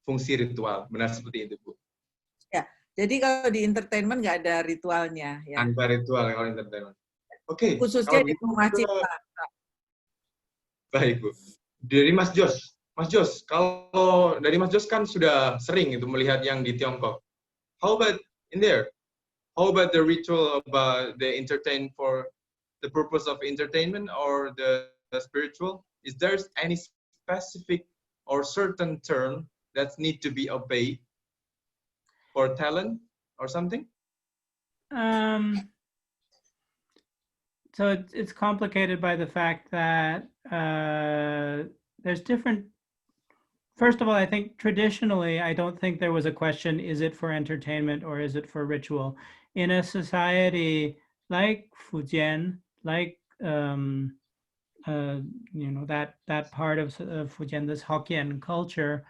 fungsi ritual. Benar seperti itu, Bu. Ya, jadi kalau di entertainment nggak ada ritualnya ya. Tanpa ritual kalau entertainment. Oke, Khususnya kalau di gitu rumah cipta. baik, Bu. Dari Mas Jos. Mas Jos, kalau dari Mas Jos kan sudah sering itu melihat yang di Tiongkok. How about in there? How about the ritual about the entertain for the purpose of entertainment or the spiritual? Is there any specific or certain term that need to be obeyed for talent or something? So it's complicated by the fact that there's different. First of all, I think traditionally, I don't think there was a question, is it for entertainment or is it for ritual? In a society like Fujian, like that part of Fujian, this Hokkien culture,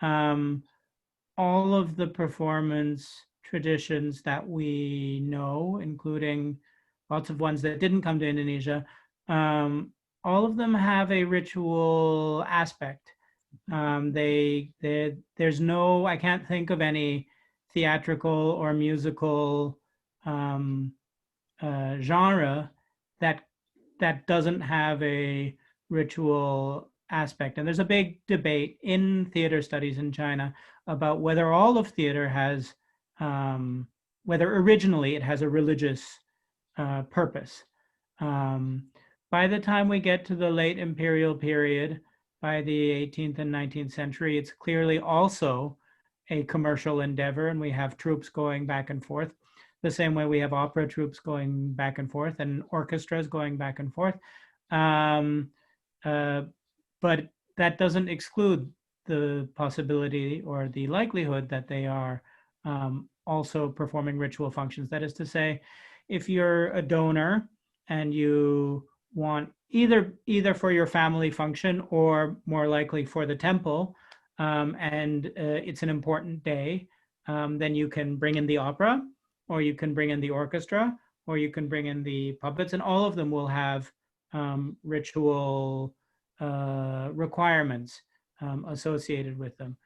all of the performance traditions that we know, including lots of ones that didn't come to Indonesia, all of them have a ritual aspect. There's no, I can't think of any theatrical or musical genre that doesn't have a ritual aspect. And there's a big debate in theater studies in China about whether all of theater has, whether originally it has a religious purpose. By the time we get to the late imperial period, by the 18th and 19th century, it's clearly also a commercial endeavor, and we have troops going back and forth, the same way we have opera troops going back and forth and orchestras going back and forth. But that doesn't exclude the possibility or the likelihood that they are also performing ritual functions. That is to say, if you're a donor and you want either for your family function or more likely for the temple, and it's an important day, then you can bring in the opera, or you can bring in the orchestra, or you can bring in the puppets, and all of them will have ritual requirements associated with them.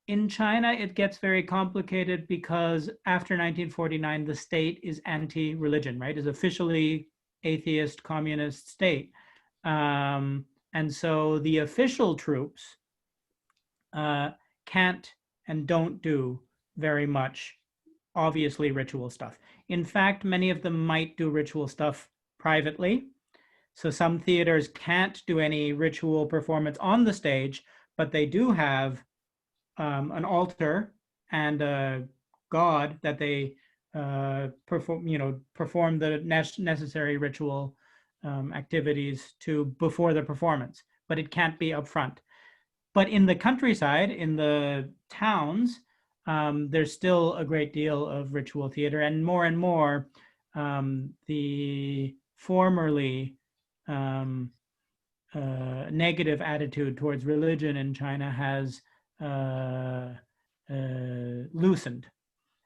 In China, it gets very complicated because after 1949, the state is anti-religion, right? Is officially atheist communist state. And so the official troops can't and don't do very much, obviously, ritual stuff. In fact, many of them might do ritual stuff privately. So some theaters can't do any ritual performance on the stage, but they do have an altar and a god that they perform the necessary ritual activities to before the performance, but it can't be upfront. But in the countryside, in the towns, there's still a great deal of ritual theater, and more the formerly negative attitude towards religion in China has loosened.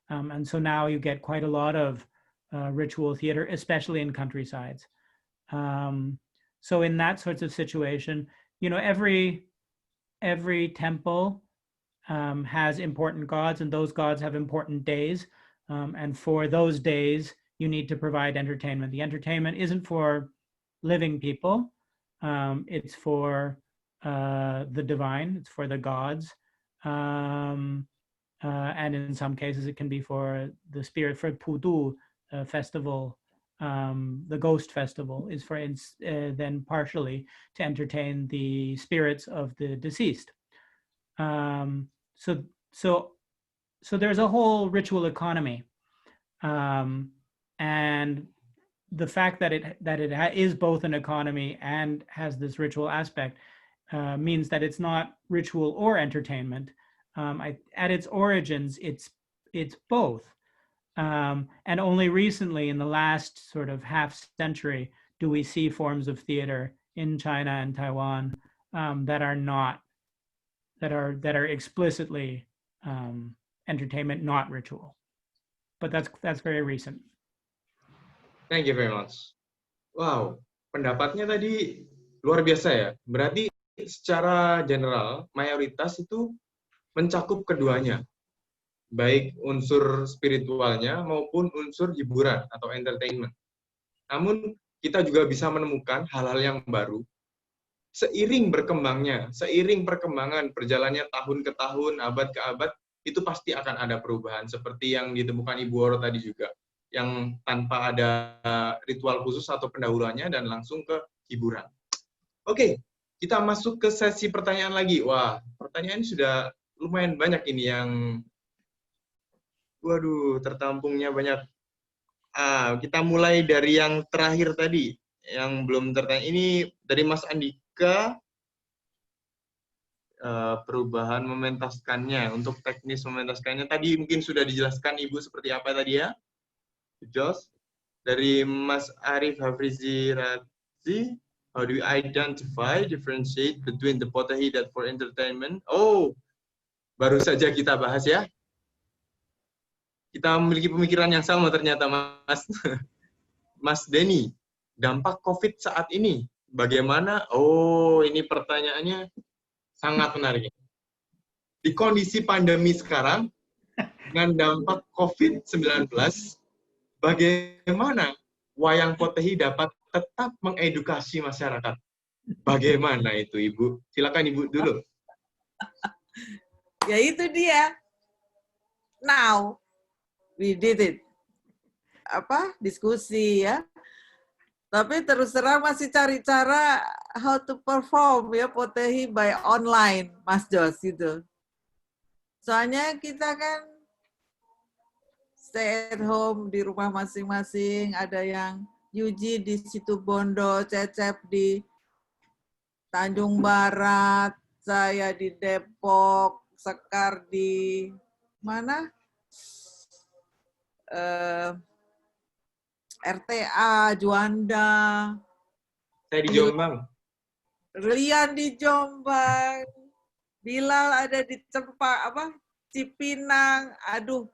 And so now you get quite a lot of ritual theater, especially in countrysides. So in that sorts of situation, every temple has important gods, and those gods have important days. And for those days, you need to provide entertainment. The entertainment isn't for living people. It's for the divine, it's for the gods. And in some cases, it can be for the spirit, for Pudu festival. The ghost festival is for then partially to entertain the spirits of the deceased. So there's a whole ritual economy, and the fact that it is both an economy and has this ritual aspect means that it's not ritual or entertainment. At its origins, it's both. And only recently, in the last sort of half century, do we see forms of theater in China and Taiwan that are explicitly entertainment, not ritual. But that's very recent. Thank you very much. Wow, pendapatnya tadi luar biasa ya. Berarti secara general, mayoritas itu mencakup keduanya. Baik unsur spiritualnya maupun unsur hiburan atau entertainment. Namun, kita juga bisa menemukan hal-hal yang baru. Seiring perkembangan berjalannya tahun ke tahun, abad ke abad, itu pasti akan ada perubahan. Seperti yang ditemukan Ibu Oro tadi juga. Yang tanpa ada ritual khusus atau pendahuluannya dan langsung ke hiburan. Oke, kita masuk ke sesi pertanyaan lagi. Wah, pertanyaan sudah lumayan banyak ini yang tertampungnya banyak. Kita mulai dari yang terakhir tadi, yang belum tertanya. Ini dari Mas Andika, perubahan mementaskannya. Untuk teknis mementaskannya, tadi mungkin sudah dijelaskan Ibu seperti apa tadi ya? Jos. Dari Mas Arif Hafrizi Razi, how do you identify, differentiate between the potehi that for entertainment? Oh, baru saja kita bahas ya. Kita memiliki pemikiran yang sama ternyata, Mas. Mas Denny, dampak COVID saat ini, bagaimana? Oh, ini pertanyaannya sangat menarik. Di kondisi pandemi sekarang, dengan dampak COVID-19, bagaimana wayang potehi dapat tetap mengedukasi masyarakat? Bagaimana itu, Ibu? Silakan Ibu dulu. Ya itu dia. Now, we did it. Diskusi ya. Tapi terus terang masih cari cara how to perform ya potehi by online, Mas Jos gitu. Soalnya kita kan stay at home di rumah masing-masing, ada yang Yuji di Situbondo, Cecep di Tanjung Barat, saya di Depok, Sekar di mana? RTA, Juanda. Saya di Jombang. Rian di Jombang. Bilal ada di Cipinang. Aduh,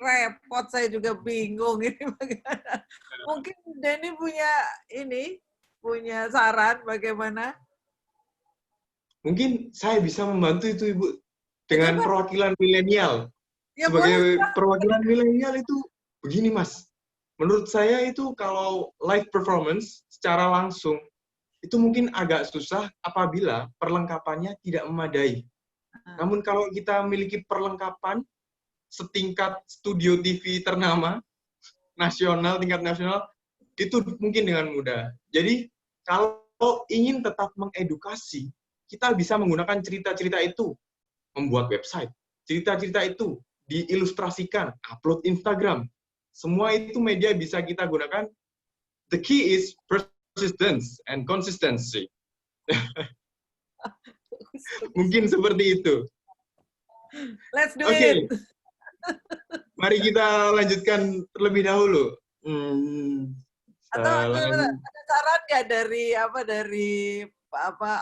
repot, saya juga bingung ini bagaimana. Mungkin Denny punya saran bagaimana? Mungkin saya bisa membantu itu, Ibu, dengan perwakilan milenial. Ya, sebagai perwakilan milenial itu begini, Mas. Menurut saya itu kalau live performance secara langsung itu mungkin agak susah apabila perlengkapannya tidak memadai. Namun kalau kita memiliki perlengkapan setingkat studio TV ternama nasional, tingkat nasional, itu mungkin dengan mudah. Jadi kalau ingin tetap mengedukasi, kita bisa menggunakan cerita-cerita itu, membuat website. Cerita-cerita itu diilustrasikan, upload Instagram. Semua itu media bisa kita gunakan. The key is persistence and consistency. Mungkin seperti itu. Let's do it. it. Mari kita lanjutkan terlebih dahulu. Atau ada saran nggak dari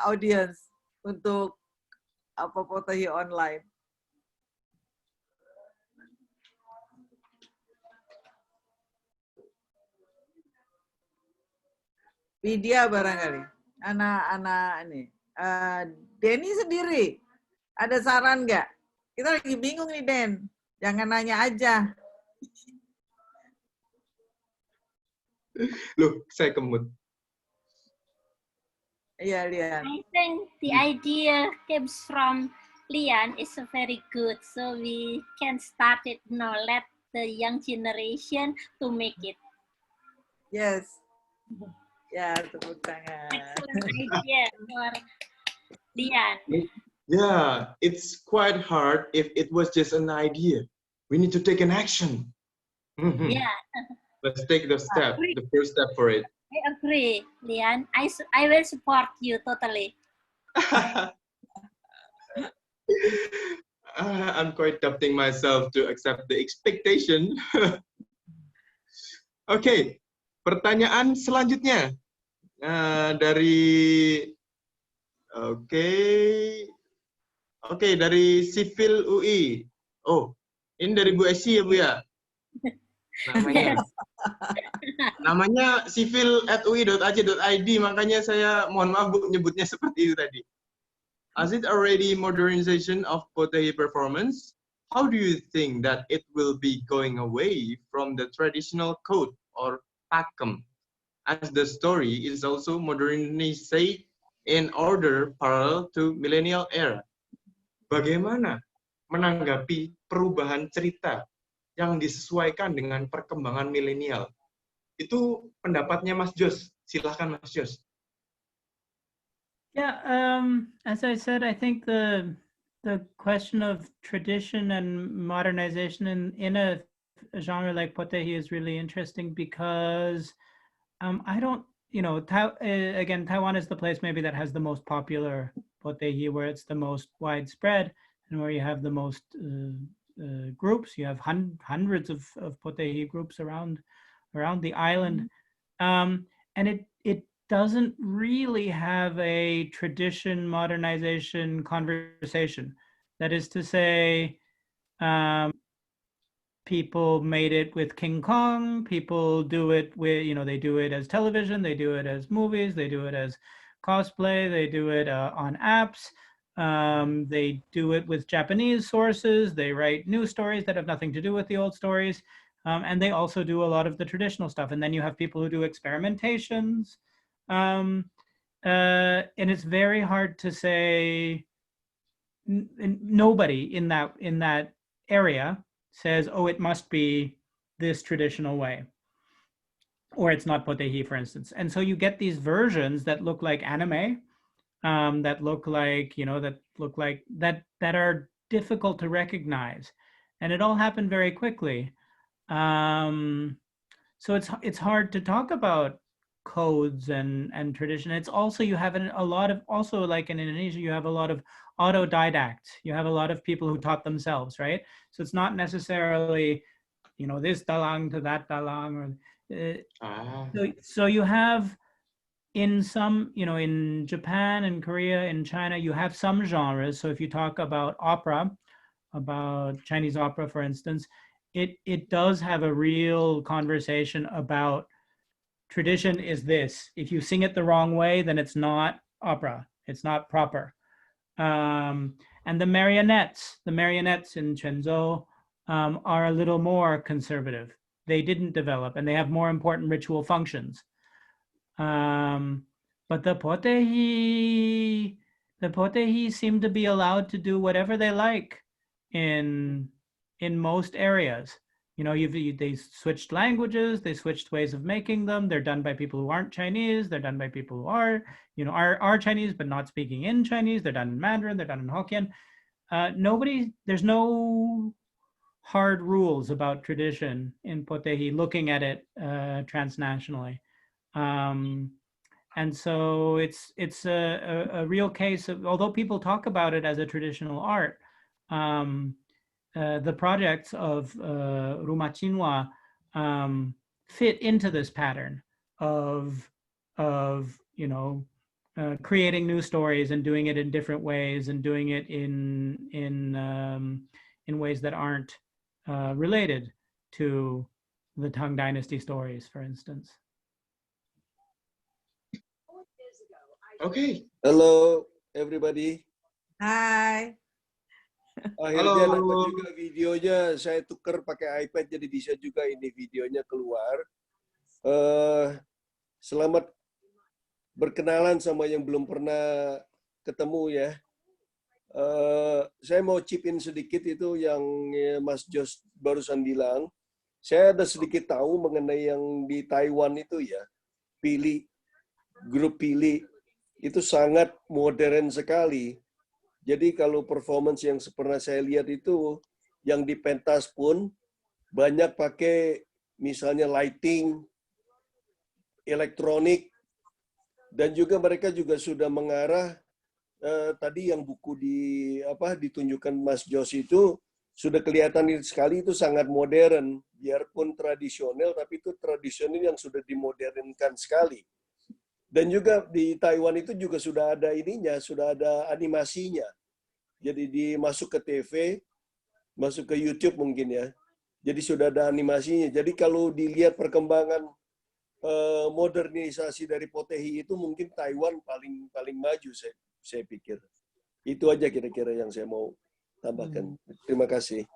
audiens untuk potehi online? Widya barangkali, anak-anak ini. Denny sendiri, ada saran nggak? Kita lagi bingung nih, Den. Jangan nanya aja. Loh, saya kemut. Iya, Lian. I think the idea comes from Lian is very good. So we can start it now. Let the young generation to make it. Yes. Ya, tepuk tangan. Excellent idea for Lian. Yeah, it's quite hard if it was just an idea. We need to take an action. Yeah. Let's take the step, the first step for it. I agree, Lian. I will support you totally. I'm quite doubting myself to accept the expectation. Oke, pertanyaan selanjutnya dari dari Sivil UI. Oh, ini dari Bu Esi ya Bu ya? Namanya civil@ui.ac.id, makanya saya mohon maaf Bu nyebutnya seperti itu tadi. As it already modernization of Potehi performance, how do you think that it will be going away from the traditional code or pakem, as the story is also modernized in order parallel to millennial era? Bagaimana menanggapi perubahan cerita yang disesuaikan dengan perkembangan milenial? Itu pendapatnya Mas Jos. Silahkan Mas Jos. Yeah, as I said, I think the question of tradition and modernization in a genre like Potehi is really interesting because I don't, again, Taiwan is the place maybe that has the most popular Potehi, where it's the most widespread and where you have the most groups. You have hundreds of Potehi groups around the island, and it doesn't really have a tradition modernization conversation. That is to say, people made it with King Kong. People do it with, they do it as television, they do it as movies, they do it as cosplay, they do it on apps. They do it with Japanese sources. They write new stories that have nothing to do with the old stories. And they also do a lot of the traditional stuff. And then you have people who do experimentations. And it's very hard to say. Nobody in that area says, oh, it must be this traditional way, or it's not Potehi, for instance. And so you get these versions that look like anime, that look like, that are difficult to recognize. And it all happened very quickly. So it's hard to talk about codes and tradition. It's also, you have a lot of, also like in Indonesia, you have a lot of autodidacts. You have a lot of people who taught themselves, right? So it's not necessarily, this dalang to that dalang, or so you have in some, in Japan and Korea and China, you have some genres. So if you talk about opera, about Chinese opera, for instance, it does have a real conversation about tradition is this. If you sing it the wrong way, then it's not opera. It's not proper. And the marionettes in Quanzhou are a little more conservative. They didn't develop, and they have more important ritual functions. But the Potehi seem to be allowed to do whatever they like in most areas. They switched languages, they switched ways of making them. They're done by people who aren't Chinese. They're done by people who are Chinese but not speaking in Chinese. They're done in Mandarin. They're done in Hokkien. There's no hard rules about tradition in Potehi, looking at it transnationally. And so it's a real case of, although people talk about it as a traditional art, the projects of Rumah Chinua fit into this pattern of creating new stories and doing it in different ways and doing it in ways that aren't related to the Tang Dynasty stories, for instance. Okay. Hello, everybody. Hai. Akhirnya dapat juga videonya. Saya tuker pakai iPad, jadi bisa juga ini videonya keluar. Selamat berkenalan sama yang belum pernah ketemu ya. Saya mau chip in sedikit itu yang Mas Jos barusan bilang. Saya ada sedikit tahu mengenai yang di Taiwan itu ya. Grup Pili itu sangat modern sekali. Jadi kalau performance yang pernah saya lihat itu, yang di pentas pun banyak pakai misalnya lighting, elektronik, dan juga mereka juga sudah mengarah tadi yang buku ditunjukkan Mas Jos itu sudah kelihatan sekali itu sangat modern, biarpun tradisional, tapi itu tradisional yang sudah dimodernkan sekali. Dan juga di Taiwan itu juga sudah ada ininya, sudah ada animasinya. Jadi dimasuk ke TV, masuk ke YouTube mungkin ya. Jadi sudah ada animasinya. Jadi kalau dilihat perkembangan modernisasi dari Potehi itu mungkin Taiwan paling maju saya pikir. Itu aja kira-kira yang saya mau tambahkan. Terima kasih.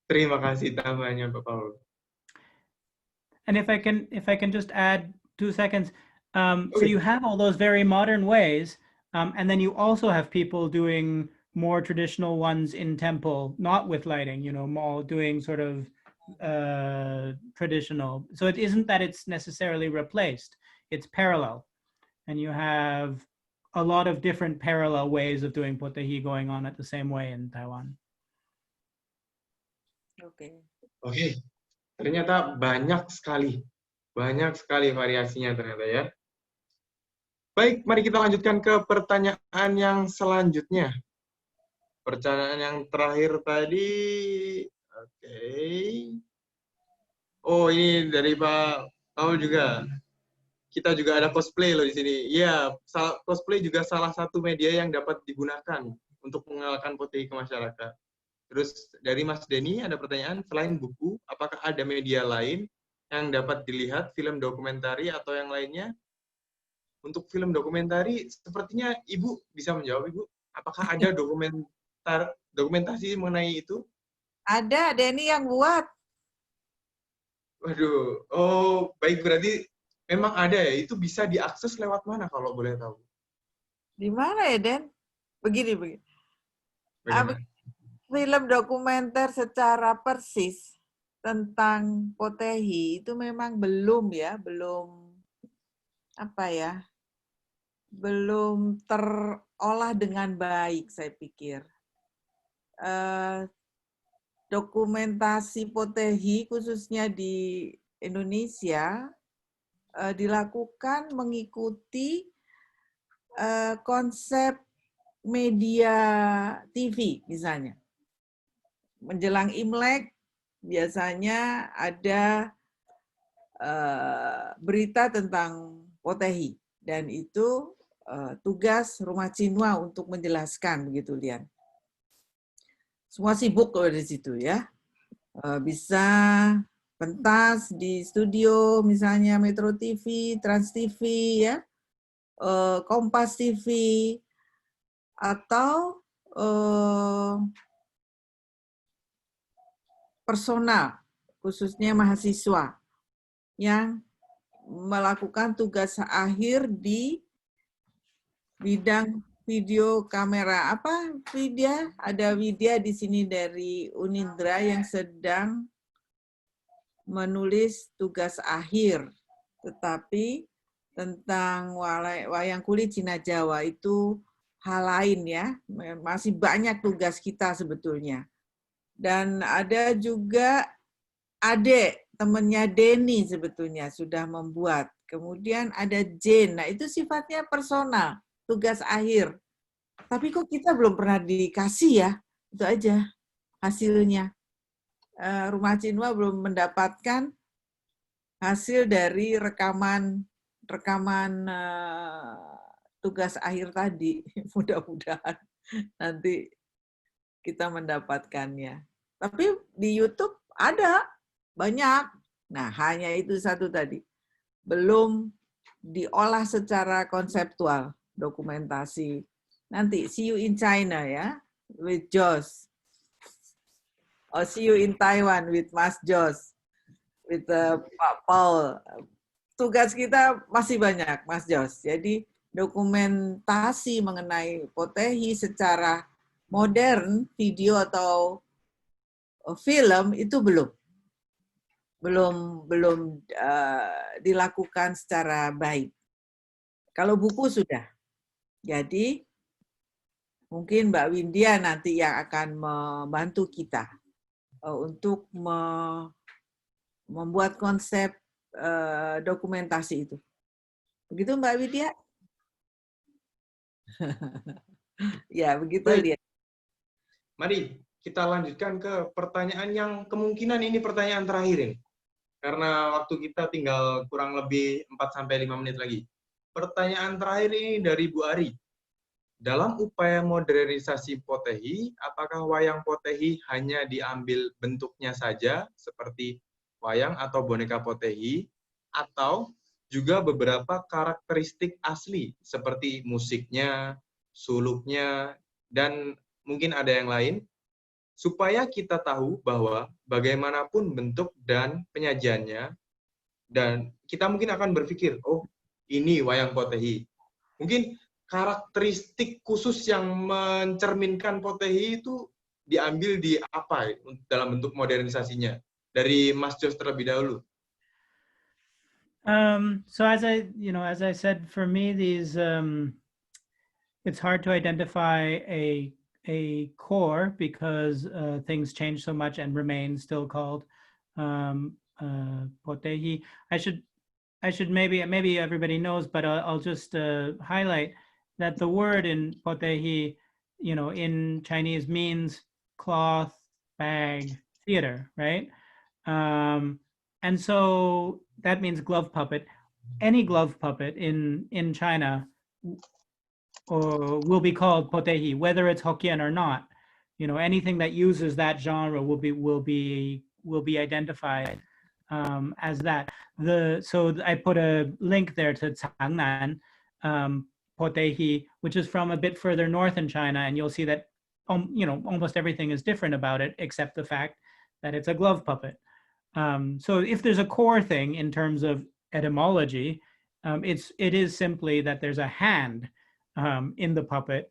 Terima kasih tambahannya Pak Paul. And if I can just add 2 seconds. So Okay. you have all those very modern ways, and then you also have people doing more traditional ones in temple, not with lighting, more doing sort of traditional. So it isn't that it's necessarily replaced, it's parallel. And you have a lot of different parallel ways of doing potehi going on at the same way in Taiwan. Oke. Oke, ternyata banyak sekali variasinya ternyata ya. Baik, mari kita lanjutkan ke pertanyaan yang selanjutnya. Pertanyaan yang terakhir tadi, oke. Oh, ini dari Pak Paul juga. Kita juga ada cosplay loh di sini. Iya, cosplay juga salah satu media yang dapat digunakan untuk mengenalkan potehi ke masyarakat. Terus dari Mas Denny ada pertanyaan, selain buku, apakah ada media lain yang dapat dilihat, film dokumentari atau yang lainnya? Untuk film dokumentari, sepertinya Ibu bisa menjawab, Ibu. Apakah ada dokumentasi mengenai itu? Ada, Denny yang buat. Waduh, oh baik, berarti memang ada ya. Itu bisa diakses lewat mana kalau boleh tahu? Di mana ya, Den? Begini. Bagaimana? Film dokumenter secara persis tentang potehi itu memang belum terolah dengan baik, saya pikir. Dokumentasi potehi khususnya di Indonesia dilakukan mengikuti konsep media TV misalnya. Menjelang Imlek biasanya ada berita tentang potehi dan itu tugas Rumah Cinwa untuk menjelaskan, begitu Lian. Semua sibuk kalau di situ ya. Bisa pentas di studio misalnya Metro TV, Trans TV ya, Kompas TV, atau personal khususnya mahasiswa yang melakukan tugas akhir di bidang video kamera. Ada Widya di sini dari Unindra yang sedang menulis tugas akhir, tetapi tentang wayang kulit Cina Jawa itu hal lain ya, masih banyak tugas kita sebetulnya. Dan ada juga Ade, temannya Denny sebetulnya sudah membuat. Kemudian ada Jane, nah itu sifatnya personal, tugas akhir. Tapi kok kita belum pernah dikasih ya, itu aja hasilnya. Rumah Cinwa belum mendapatkan hasil dari rekaman tugas akhir tadi. Mudah-mudahan nanti kita mendapatkannya. Tapi di YouTube ada banyak. Nah, hanya itu satu tadi. Belum diolah secara konseptual, dokumentasi. Nanti see you in China ya, with Jos. Or see you in Taiwan with Mas Jos, with Pak Paul. Tugas kita masih banyak, Mas Jos. Jadi dokumentasi mengenai potehi secara modern, video atau film itu belum dilakukan secara baik. Kalau buku sudah. Jadi mungkin Mbak Windia nanti yang akan membantu kita untuk membuat konsep dokumentasi itu. Begitu Mbak Widya? Ya, begitu Baik. dia. Mari kita lanjutkan ke pertanyaan yang kemungkinan ini pertanyaan terakhir ini. Karena waktu kita tinggal kurang lebih 4-5 menit lagi. Pertanyaan terakhir ini dari Bu Ari. Dalam upaya modernisasi Potehi, apakah wayang Potehi hanya diambil bentuknya saja, seperti wayang atau boneka Potehi, atau juga beberapa karakteristik asli, seperti musiknya, suluknya, dan mungkin ada yang lain, supaya kita tahu bahwa bagaimanapun bentuk dan penyajiannya, dan kita mungkin akan berpikir, oh ini wayang Potehi. Mungkin karakteristik khusus yang mencerminkan Potehi itu diambil di apa dalam bentuk modernisasinya? Dari Mas Jos terlebih dahulu. So as I said, for me, it's hard to identify a core because things change so much and remain still called Potehi. I should maybe everybody knows, but I'll just highlight that the word in Potehi, in Chinese means cloth, bag, theater, right? And so that means glove puppet. Any glove puppet in China will be called Potehi, whether it's Hokkien or not. Anything that uses that genre will be identified as that. So I put a link there to Changnan Potehi, which is from a bit further north in China, and you'll see that almost everything is different about it except the fact that it's a glove puppet. So if there's a core thing in terms of etymology, it is simply that there's a hand in the puppet,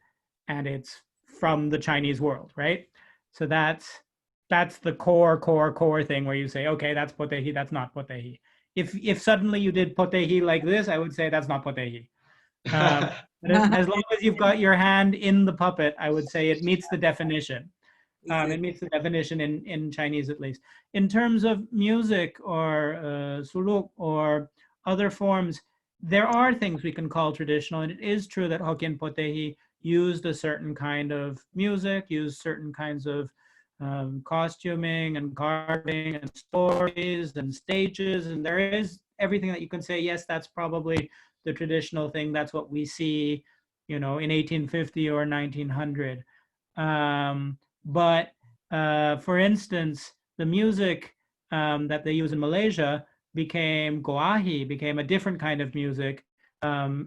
and it's from the Chinese world, right? So that's the core thing where you say, okay, that's Potehi, that's not Potehi. If suddenly you did Potehi like this, I would say that's not Potehi. But as long as you've got your hand in the puppet, I would say it meets the definition. It meets the definition in Chinese, at least. In terms of music or suluk or other forms, there are things we can call traditional, and it is true that Hokkien Potehi used a certain kind of music, used certain kinds of costuming and carving and stories and stages, and there is everything that you can say, yes, that's probably the traditional thing. That's what we see, in 1850 or 1900. But for instance, the music that they use in Malaysia became a different kind of music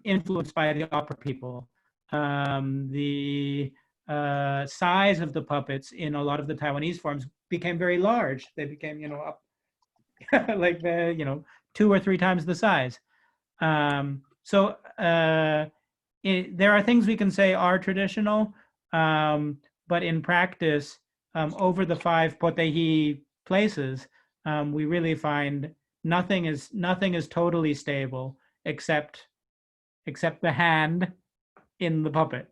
influenced by the opera people. The size of the puppets in a lot of the Taiwanese forms became very large. They became, up like 2 or 3 times the size. So there are things we can say are traditional, but in practice, over the 5 Potehi places, we really find nothing is totally stable except the hand in the puppet.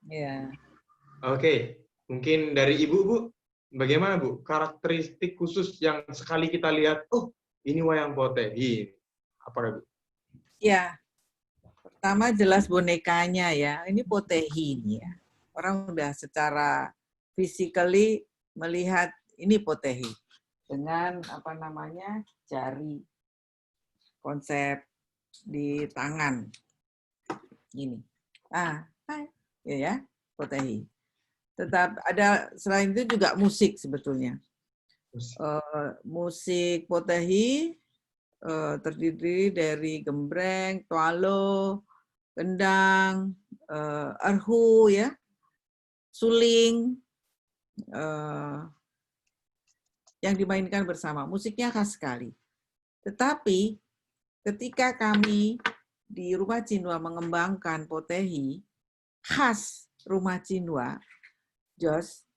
Ya. Oke, mungkin dari Ibu, Bu, bagaimana Bu karakteristik khusus yang sekali kita lihat, oh ini wayang Potehi, apa Bu? Ya, pertama jelas bonekanya ya, ini Potehi ini ya. Orang udah secara physically melihat ini Potehi dengan jari, konsep di tangan ini. Ya, Potehi. Tetap ada selain itu juga musik sebetulnya. Musik Potehi terdiri dari gembreng, tualo, gendang, erhu ya, suling yang dimainkan bersama. Musiknya khas sekali. Tetapi ketika kami di Rumah Cinwa mengembangkan Potehi khas Rumah Cinwa, Jos,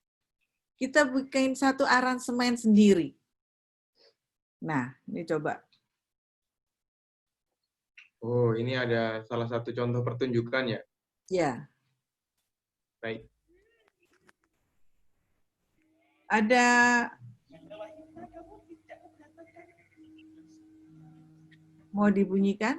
kita bikin satu aransemen sendiri. Nah, ini coba. Oh, ini ada salah satu contoh pertunjukan ya? Ya. Baik. Ada mau dibunyikan?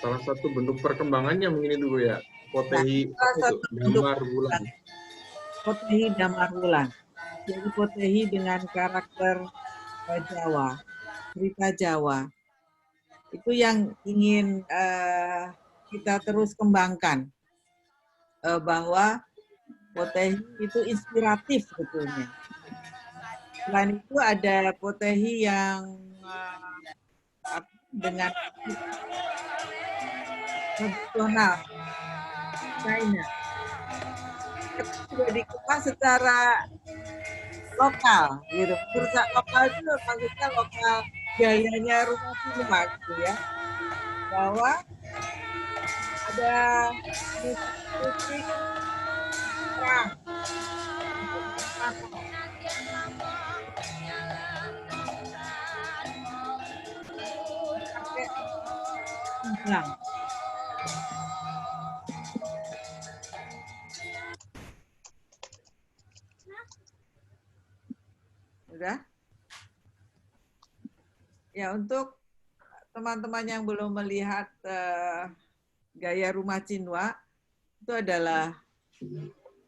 Salah satu bentuk perkembangannya mungkin itu Bu ya. Potehi salah apa itu? satu bentuk Damar bulan. Potehi Damar Wulan. Jadi Potehi dengan karakter Jawa, cerita Jawa. Itu yang ingin kita terus kembangkan. Bahwa Potehi itu inspiratif sebetulnya. Selain itu ada Potehi yang dengan tradisional China. Itu sudah dikemas secara lokal, gitu. Perusahaan lokal itu maksudnya lokal gayanya rumah cinema, gitu ya. Bahwa ada musik perang, pakai bilang. Udah? Ya, untuk teman-teman yang belum melihat gaya rumah Cinwa, itu adalah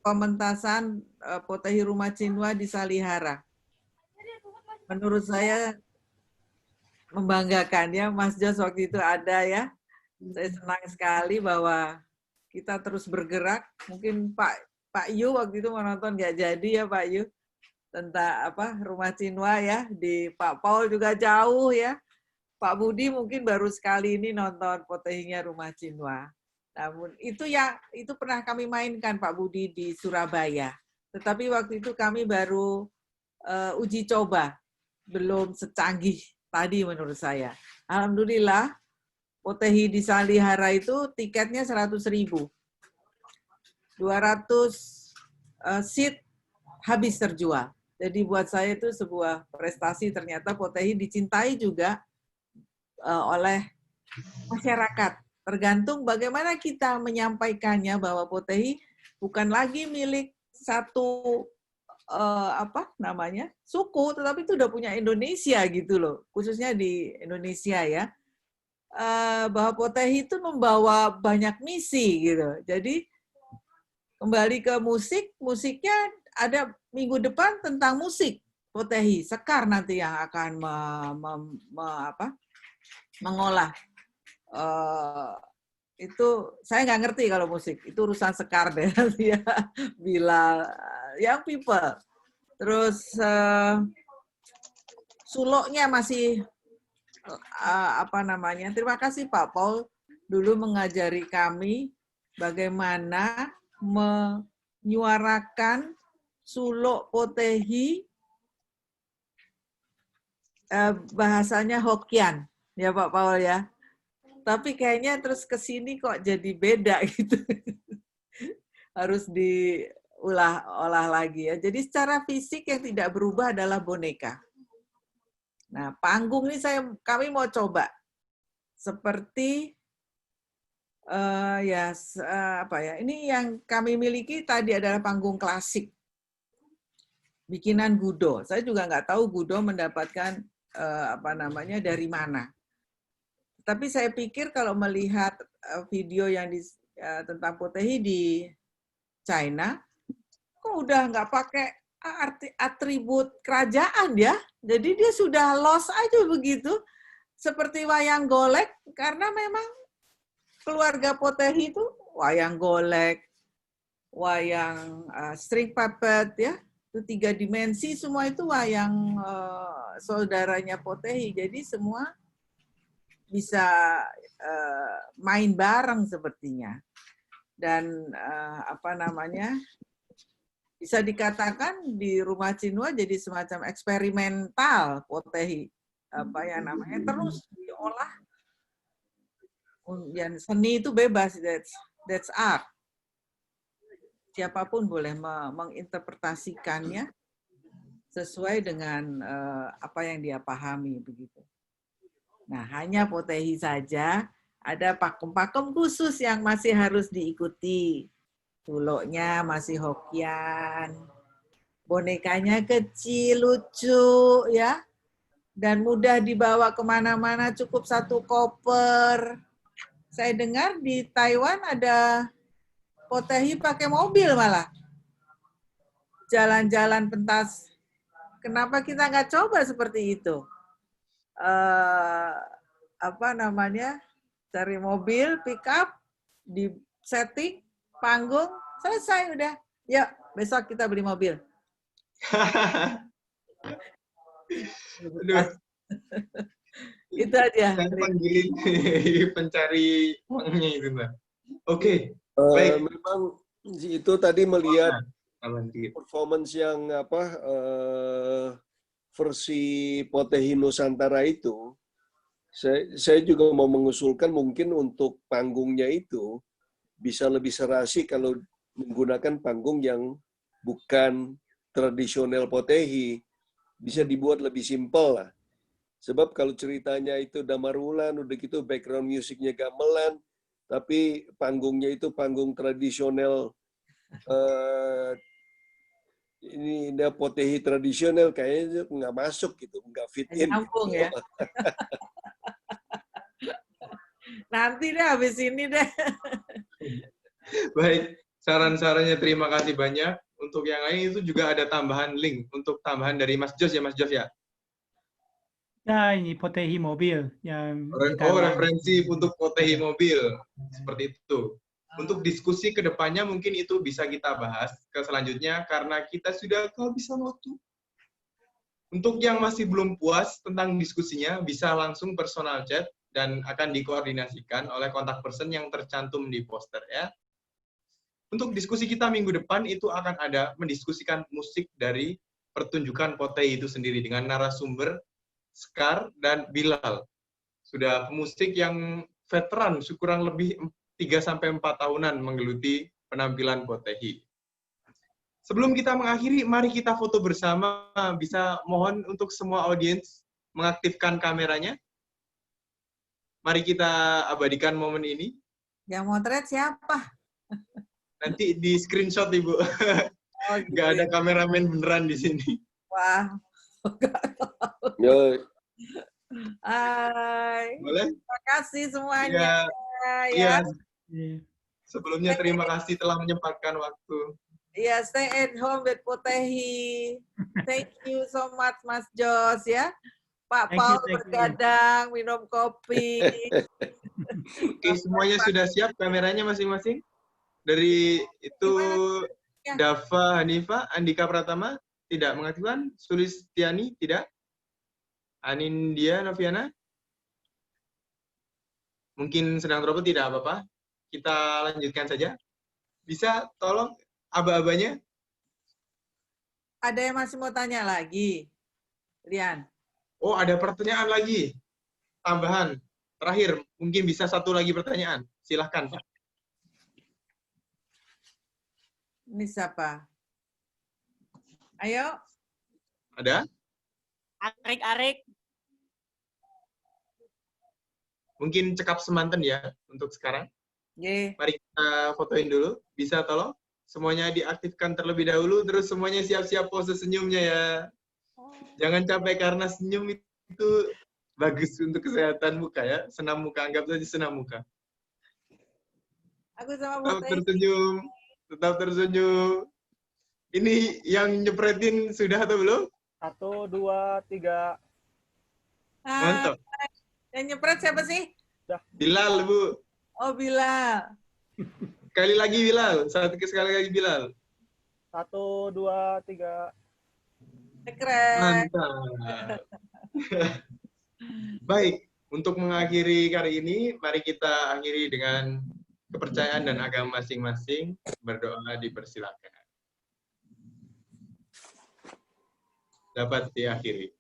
pementasan Potehi rumah Cinwa di Salihara. Menurut saya membanggakan ya, Mas Jos waktu itu ada ya. Saya senang sekali bahwa kita terus bergerak. Mungkin Pak Yu waktu itu menonton nggak jadi ya Pak Yu, tentang apa rumah Cinwa ya. Di Pak Paul juga jauh ya. Pak Budi mungkin baru sekali ini nonton Potehinya rumah Cinwa. Namun itu pernah kami mainkan Pak Budi di Surabaya. Tetapi waktu itu kami baru uji coba, belum secanggih tadi menurut saya. Alhamdulillah Potehi di Salihara itu tiketnya 100.000. 200 seat habis terjual. Jadi buat saya itu sebuah prestasi, ternyata Potehi dicintai juga oleh masyarakat. Tergantung bagaimana kita menyampaikannya bahwa Potehi bukan lagi milik satu suku, tetapi itu udah punya Indonesia gitu loh, khususnya di Indonesia ya. Bahwa Potehi itu membawa banyak misi gitu. Jadi kembali ke musiknya ada minggu depan tentang musik Potehi. Sekar nanti yang akan mengolah. Itu saya nggak ngerti kalau musik, itu urusan Sekar deh ya. Bila young people. Terus suloknya masih terima kasih Pak Paul dulu mengajari kami bagaimana menyuarakan sulok Potehi bahasanya Hokkien ya Pak Paul ya. Tapi kayaknya terus ke sini kok jadi beda gitu. Harus diolah lagi ya. Jadi secara fisik yang tidak berubah adalah boneka. Nah, panggung ini kami mau coba seperti ini yang kami miliki tadi adalah panggung klasik bikinan Gudo. Saya juga nggak tahu Gudo mendapatkan dari mana. Tapi saya pikir kalau melihat video yang tentang Potehi di China, kok udah nggak pakai atribut kerajaan ya. Jadi dia sudah lost aja begitu. Seperti wayang golek, karena memang keluarga Potehi itu wayang golek, wayang string puppet ya. Itu 3 dimensi, semua itu wayang saudaranya Potehi. Jadi semua bisa main bareng sepertinya. Dan bisa dikatakan di rumah Cinwa jadi semacam eksperimental Potehi. Terus diolah. Yang seni itu bebas, that's art. Siapapun boleh menginterpretasikannya sesuai dengan apa yang dia pahami begitu. Nah, hanya Potehi saja ada pakem-pakem khusus yang masih harus diikuti. Suloknya masih Hokkien, bonekanya kecil, lucu, ya, dan mudah dibawa kemana-mana, cukup 1 koper. Saya dengar di Taiwan ada Potehi pakai mobil malah. Jalan-jalan pentas. Kenapa kita nggak coba seperti itu? Apa namanya? Cari mobil, pick up, di setting, panggung, selesai udah. Yuk, besok kita beli mobil. Aduh, Itu aja. saya panggilin pencari uangnya itu, Mbak. Oke, baik. Memang itu tadi melihat Aman dikit. performance yang versi Potehi Nusantara itu, saya juga mau mengusulkan mungkin untuk panggungnya itu bisa lebih serasi kalau menggunakan panggung yang bukan tradisional Potehi, bisa dibuat lebih simpel lah. Sebab kalau ceritanya itu damarulan, udah gitu background musiknya gamelan, tapi panggungnya itu panggung tradisional, ini Potehi tradisional, kayaknya nggak masuk gitu, nggak fit in. Nyambung ya. Nanti deh habis ini deh. Baik, saran-sarannya terima kasih banyak. Untuk yang lain itu juga ada tambahan link untuk tambahan dari Mas Jos ya, Mas Jos ya. Ya, ini Potehi mobil yang di Oh, Taiwan. referensi untuk Potehi mobil. Seperti itu. Untuk diskusi ke depannya mungkin itu bisa kita bahas ke selanjutnya karena kita sudah kehabisan waktu. Untuk yang masih belum puas tentang diskusinya, bisa langsung personal chat dan akan dikoordinasikan oleh kontak person yang tercantum di poster ya. Untuk diskusi kita minggu depan itu akan ada mendiskusikan musik dari pertunjukan Potehi itu sendiri dengan narasumber Sekar dan Bilal. Sudah pemusik yang veteran, kurang lebih 3-4 tahunan menggeluti penampilan Potehi. Sebelum kita mengakhiri, mari kita foto bersama. Bisa mohon untuk semua audiens mengaktifkan kameranya. Mari kita abadikan momen ini. Yang motret siapa? Nanti di screenshot, Ibu. Oh, gitu. Nggak ada kameramen beneran di sini. Wah. Ya, Hai. Boleh? Terima kasih semuanya. Iya. Iya. Sebelumnya terima kasih telah menyempatkan waktu. Iya, stay at home with Potehi. Thank you so much, Mas Jos ya. Pak Thank you, Paul thank you. bergadang, minum kopi. Oke, semuanya sudah siap kameranya masing-masing? Dari itu Ya. Dava Hanifa, Andika Pratama, tidak mengaktifkan. Sulistiani, tidak. Anindya Noviana, mungkin sedang teropot, tidak apa-apa. Kita lanjutkan saja. Bisa tolong aba-abanya? Ada yang masih mau tanya lagi? Rian. Oh, ada pertanyaan lagi. Tambahan. Terakhir, mungkin bisa satu lagi pertanyaan. Silahkan, Pak. Ini siapa? Ayo. Ada? Arik-arik. Mungkin cekap semanten ya untuk sekarang. Ye. Mari kita fotoin dulu. Bisa tolong? Semuanya diaktifkan terlebih dahulu, terus semuanya siap-siap pose senyumnya ya. Jangan capek karena senyum itu bagus untuk kesehatan muka ya. Senam muka, anggap saja senam muka. Aku sama Tetap Potehi. tersenyum. Tetap tersenyum. Ini yang nyepretin sudah atau belum? 1, 2, 3. Mantap. Yang nyepret siapa sih? Bilal, Bu. Oh, Bilal. Sekali lagi Bilal. Sekali lagi Bilal. 1, 2, 3. Keren. Mantap. Baik, untuk mengakhiri kali ini, mari kita akhiri dengan kepercayaan dan agama masing-masing. Berdoa dipersilakan. Dapat diakhiri.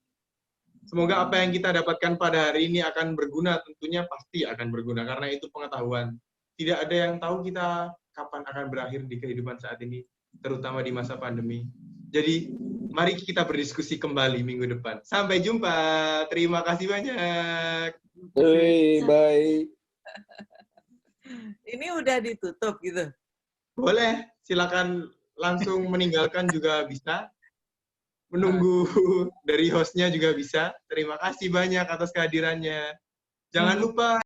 Semoga apa yang kita dapatkan pada hari ini akan berguna, tentunya pasti akan berguna, karena itu pengetahuan. Tidak ada yang tahu kita kapan akan berakhir di kehidupan saat ini, terutama di masa pandemi. Jadi, mari kita berdiskusi kembali minggu depan. Sampai jumpa. Terima kasih banyak. hey, bye. Ini udah ditutup gitu. Boleh, silakan langsung meninggalkan juga bisa. Menunggu dari hostnya juga bisa. Terima kasih banyak atas kehadirannya. Jangan lupa